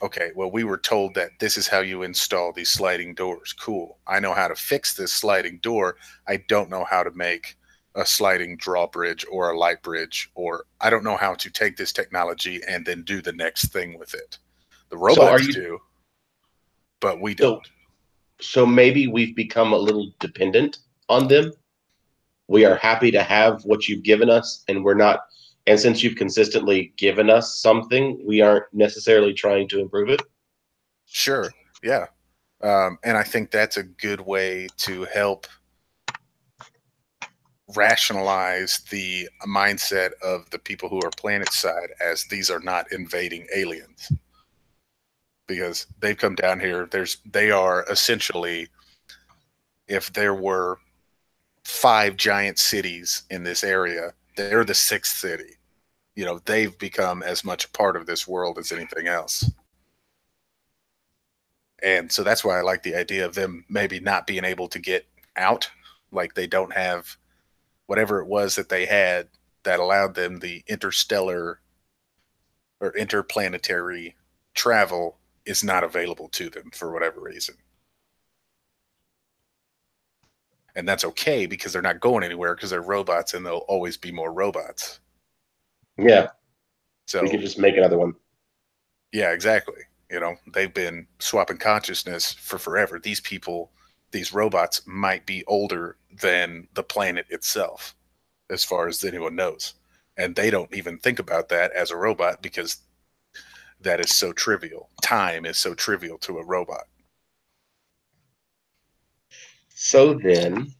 okay, well, we were told that this is how you install these sliding doors. Cool. I know how to fix this sliding door. I don't know how to make a sliding drawbridge or a light bridge, or I don't know how to take this technology and then do the next thing with it. The So are robots you do, but we so don't. so maybe we've become a little dependent on them. We are happy to have what you've given us, and we're not. And since you've consistently given us something, we aren't necessarily trying to improve it. Sure. Yeah. And I think that's a good way to help rationalize the mindset of the people who are planet side, as these are not invading aliens, because they've come down here. They are essentially, if there were 5 giant cities in this area, they're the sixth city. They've become as much a part of this world as anything else. And so that's why I like the idea of them maybe not being able to get out. Like they don't have whatever it was that they had that allowed them the interstellar or interplanetary travel is not available to them for whatever reason. And that's okay, because they're not going anywhere, because they're robots and there'll always be more robots. Yeah, we could So just make another one. Yeah, exactly. You know, they've been swapping consciousness for forever. These people, these robots might be older than the planet itself, as far as anyone knows. And they don't even think about that as a robot because that is so trivial. Time is so trivial to a robot. So then,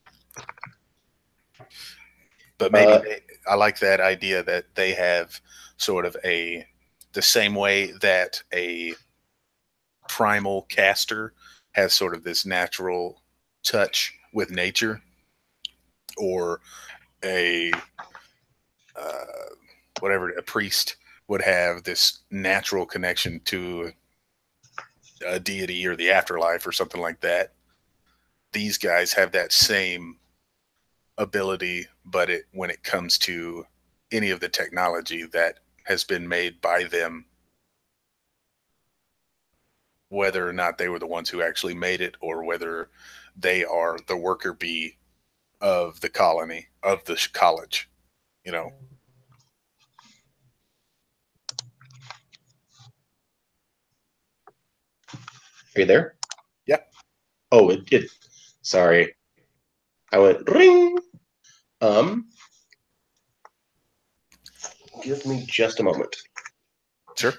But maybe uh, I like that idea that they have sort of the same way that a primal caster has sort of this natural touch with nature, or a uh, whatever, a priest would have this natural connection to a deity or the afterlife or something like that. These guys have that same ability, but when it comes to any of the technology that has been made by them, whether or not they were the ones who actually made it, or whether they are the worker bee of the colony, of the college, you know. are you there? Yeah, Oh, it. Sorry, I went ring. Um, give me just a moment. sure.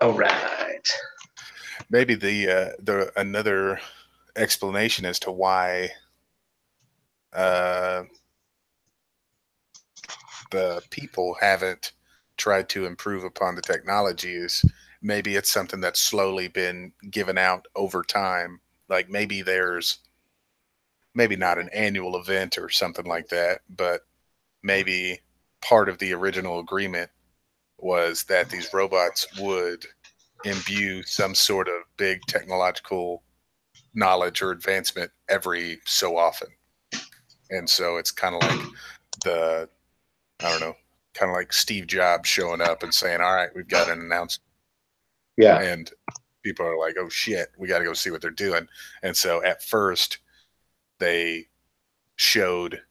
All right. Maybe the another explanation as to why uh, the people haven't tried to improve upon the technology is maybe it's something that's slowly been given out over time. Like maybe there's maybe not an annual event or something like that, but maybe part of the original agreement was that these robots would imbue some sort of big technological knowledge or advancement every so often. And so it's kind of like the, I don't know, kind of like Steve Jobs showing up and saying, all right, we've got an announcement. Yeah. And people are like, oh shit, we got to go see what they're doing. And so at first they showed,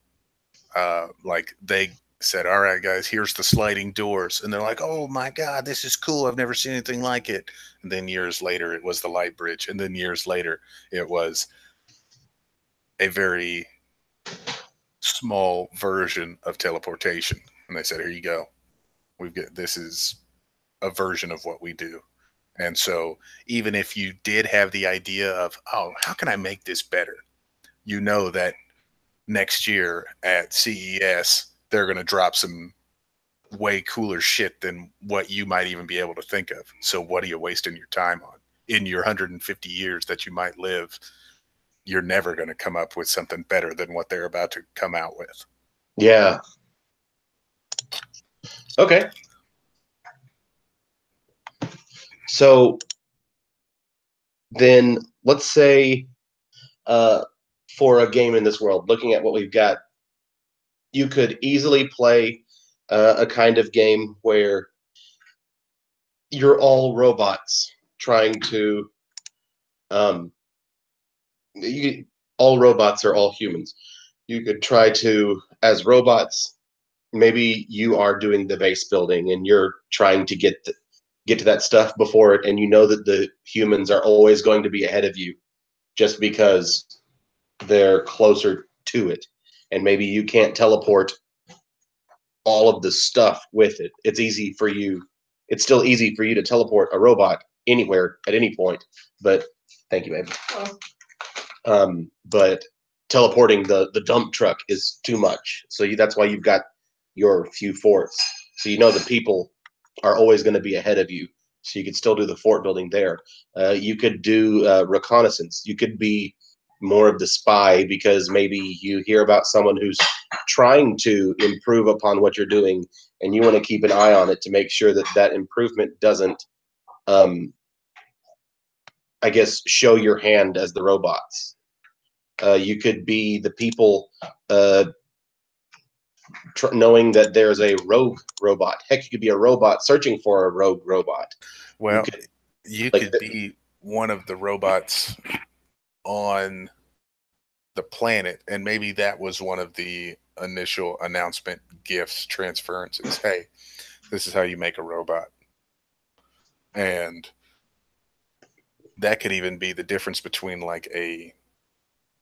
like they said, all right, guys, here's the sliding doors. And they're like, oh my God, this is cool. I've never seen anything like it. And then years later, it was the light bridge. And then years later, it was a very small version of teleportation. And they said, here you go. We've got, this is a version of what we do. And so even if you did have the idea of, oh, how can I make this better? You know that next year at CES, they're going to drop some way cooler shit than what you might even be able to think of. So what are you wasting your time on? In your 150 years that you might live, you're never going to come up with something better than what they're about to come out with. Yeah. Okay. So then let's say for a game in this world, looking at what we've got, you could easily play a kind of game where you're all robots trying to um, you, all robots are all humans. You could try to, as robots, maybe you are doing the base building and you're trying to get to that stuff before it, and you know that the humans are always going to be ahead of you just because they're closer to it, and maybe you can't teleport all of the stuff with it. It's easy for you. It's still easy for you to teleport a robot anywhere at any point, but thank you, babe. But teleporting the dump truck is too much. So that's why you've got your few forts. So you know the people are always going to be ahead of you so you could still do the fort building there. You could do reconnaissance. You could be more of the spy because maybe you hear about someone who's trying to improve upon what you're doing, and you want to keep an eye on it to make sure that that improvement doesn't, I guess, show your hand as the robots. You could be the people knowing that there's a rogue robot. Heck, you could be a robot searching for a rogue robot. Well, you could be one of the robots on the planet, and maybe that was one of the initial announcement gifts, transferences. Hey, this is how you make a robot. And that could even be the difference between like a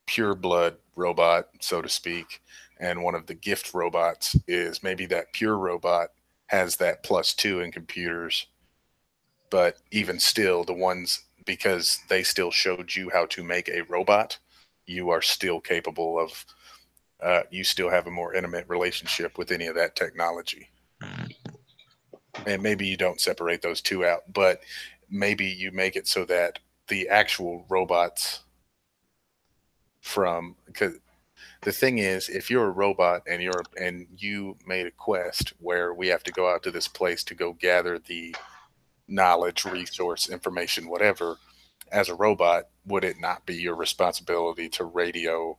pure blood robot, so to speak, and one of the gift robots is maybe that pure robot has that +2 in computers, but even still the ones, because they still showed you how to make a robot, you are still capable of, you still have a more intimate relationship with any of that technology. And maybe you don't separate those two out, but maybe you make it so that the actual robots from, because the thing is, if you're a robot and you made a quest where we have to go out to this place to go gather the knowledge, resource, information, whatever, as a robot, would it not be your responsibility to radio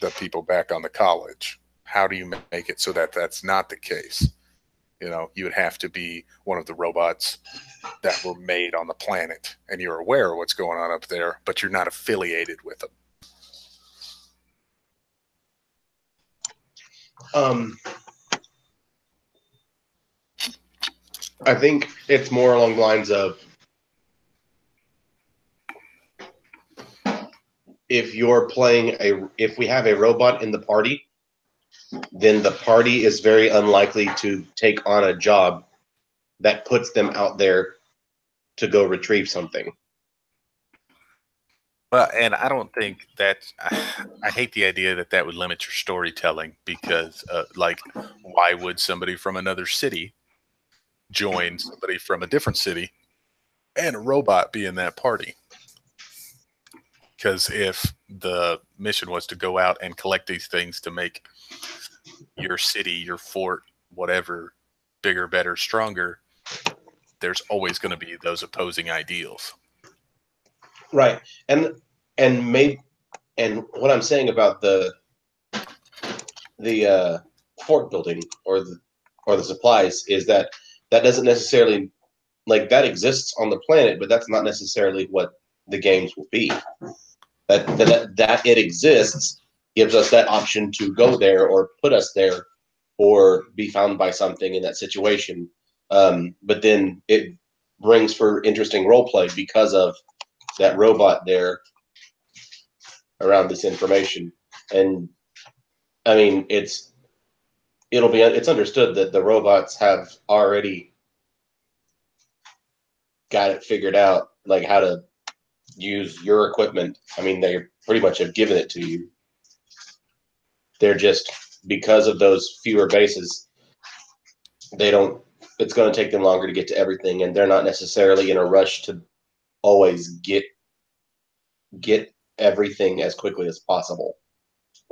the people back on the college? How do you make it so that that's not the case? You know, you would have to be one of the robots that were made on the planet, and you're aware of what's going on up there, but you're not affiliated with them. I think it's more along the lines of, if we have a robot in the party, then the party is very unlikely to take on a job that puts them out there to go retrieve something. Well, and I don't think that I hate the idea that that would limit your storytelling because, like, why would somebody from another city join somebody from a different city and a robot be in that party? Because if the mission was to go out and collect these things to make your city, your fort, whatever, bigger, better, stronger, there's always going to be those opposing ideals. Right. And what I'm saying about the fort building or the supplies is that doesn't necessarily, like, that exists on the planet, but that's not necessarily what the games will be. That it exists gives us that option to go there or put us there or be found by something in that situation. But then it brings for interesting role play because of that robot there around this information. And I mean, it's understood that the robots have already got it figured out, like how to use your equipment. I mean, they pretty much have given it to you. They're just, because of those fewer bases, it's going to take them longer to get to everything, and they're not necessarily in a rush to always get everything as quickly as possible.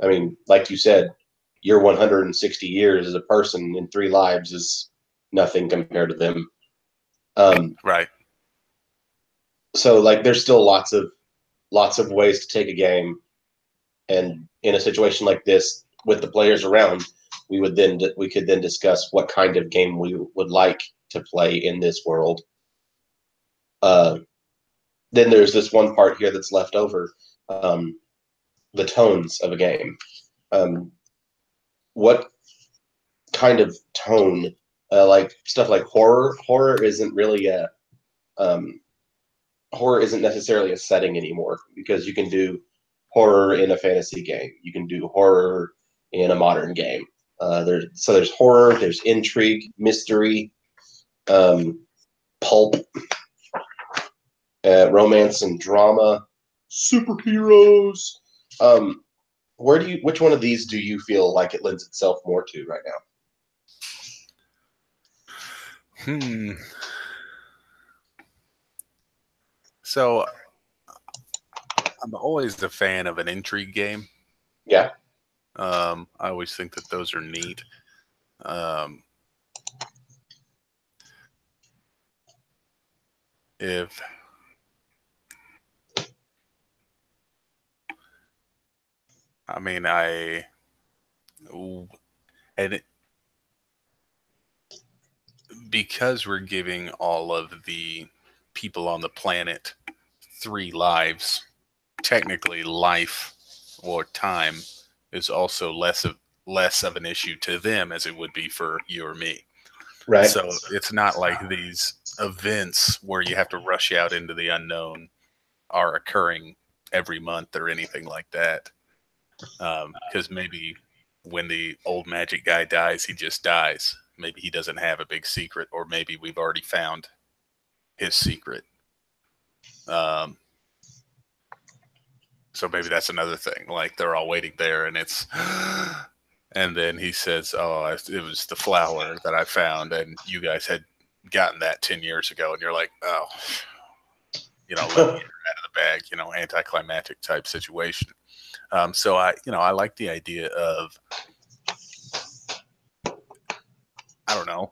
I mean, like you said, your 160 years as a person in 3 lives is nothing compared to them. Right. So, like, there's still lots of ways to take a game, and in a situation like this, with the players around, we could then discuss what kind of game we would like to play in this world. Then there's this one part here that's left over, the tones of a game. What kind of tone, like stuff like horror? Horror isn't necessarily a setting anymore, because you can do horror in a fantasy game. You can do horror in a modern game. There's horror, there's intrigue, mystery, pulp, romance and drama, superheroes. Which one of these do you feel like it lends itself more to right now? So I'm always a fan of an intrigue game. Yeah. I always think that those are neat. If I mean, and because we're giving all of the people on the planet 3 lives, technically life or time is also less of an issue to them as it would be for you or me. Right. So it's not like these events where you have to rush out into the unknown are occurring every month or anything like that. Because maybe when the old magic guy dies, he just dies. Maybe he doesn't have a big secret, or maybe we've already found his secret. So maybe that's another thing. Like they're all waiting there, and it's, and then he says, "Oh, it was the flower that I found, and you guys had gotten that 10 years ago," and you're like, "Oh, let me get her out of the bag," anticlimactic type situation. So I like the idea of, I don't know,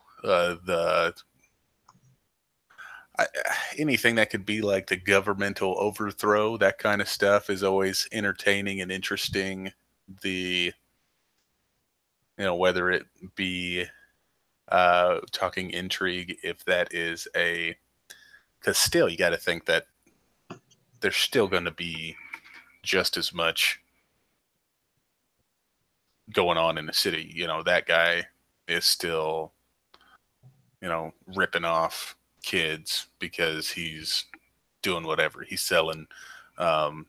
anything that could be like the governmental overthrow, that kind of stuff is always entertaining and interesting. Whether it be talking intrigue, if that is because still you got to think that there's still going to be just as much going on in the city. That guy is still, ripping off kids because he's doing whatever. He's selling, bunk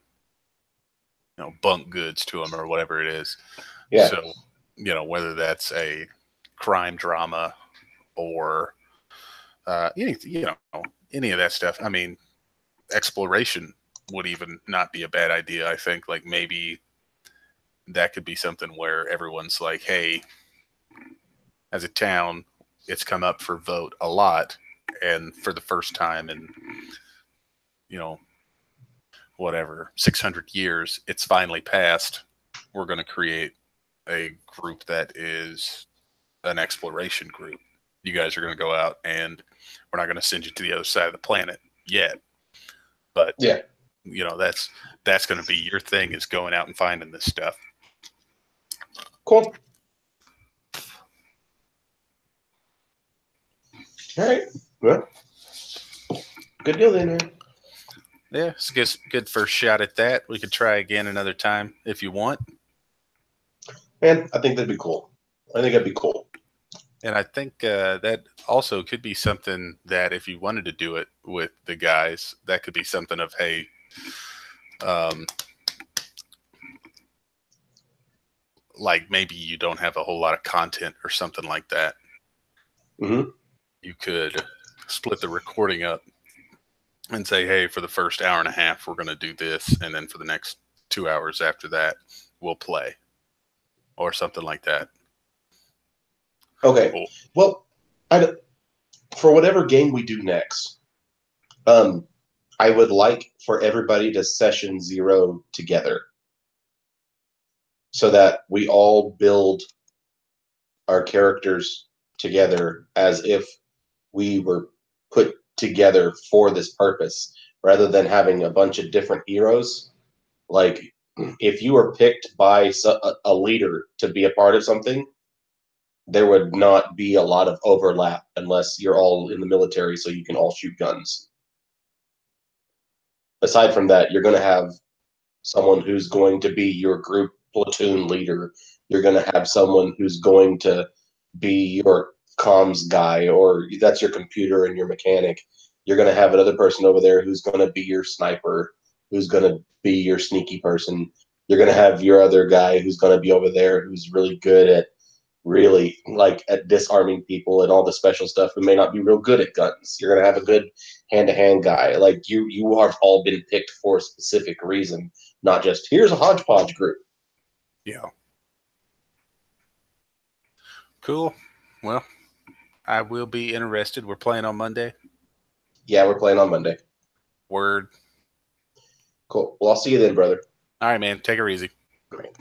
goods to them or whatever it is. Yeah. So, whether that's a crime drama or any of that stuff. I mean, exploration would even not be a bad idea. I think like maybe that could be something where everyone's like, hey, as a town, it's come up for vote a lot. And for the first time in, 600 years, it's finally passed. We're going to create a group that is an exploration group. You guys are going to go out, and we're not going to send you to the other side of the planet yet. But, yeah, that's going to be your thing, is going out and finding this stuff. Cool. All right. Well, good deal then, man. Yeah, it's a good first shot at that. We could try again another time if you want. Man, I think that'd be cool. And I think that also could be something that if you wanted to do it with the guys, that could be something of, hey, like maybe you don't have a whole lot of content or something like that. Mm-hmm. You could split the recording up and say, hey, for the first hour and a half, we're going to do this. And then for the next 2 hours after that, we'll play or something like that. Okay. Cool. Well, for whatever game we do next, I would like for everybody to session 0 together so that we all build our characters together as if we were put together for this purpose, rather than having a bunch of different heroes. Like, if you were picked by a leader to be a part of something, there would not be a lot of overlap unless you're all in the military so you can all shoot guns. Aside from that, you're going to have someone who's going to be your group platoon leader. You're going to have someone who's going to be your comms guy, or that's your computer and your mechanic. You're going to have another person over there who's going to be your sniper, who's going to be your sneaky person. You're going to have your other guy who's going to be over there who's really good at disarming people and all the special stuff, who may not be real good at guns. You're going to have a good hand-to-hand guy. Like, you have all been picked for a specific reason, not just here's a hodgepodge group. Yeah. Cool. Well, I will be interested. We're playing on Monday. Yeah, we're playing on Monday. Word. Cool. Well, I'll see you then, brother. All right, man. Take her easy. All right.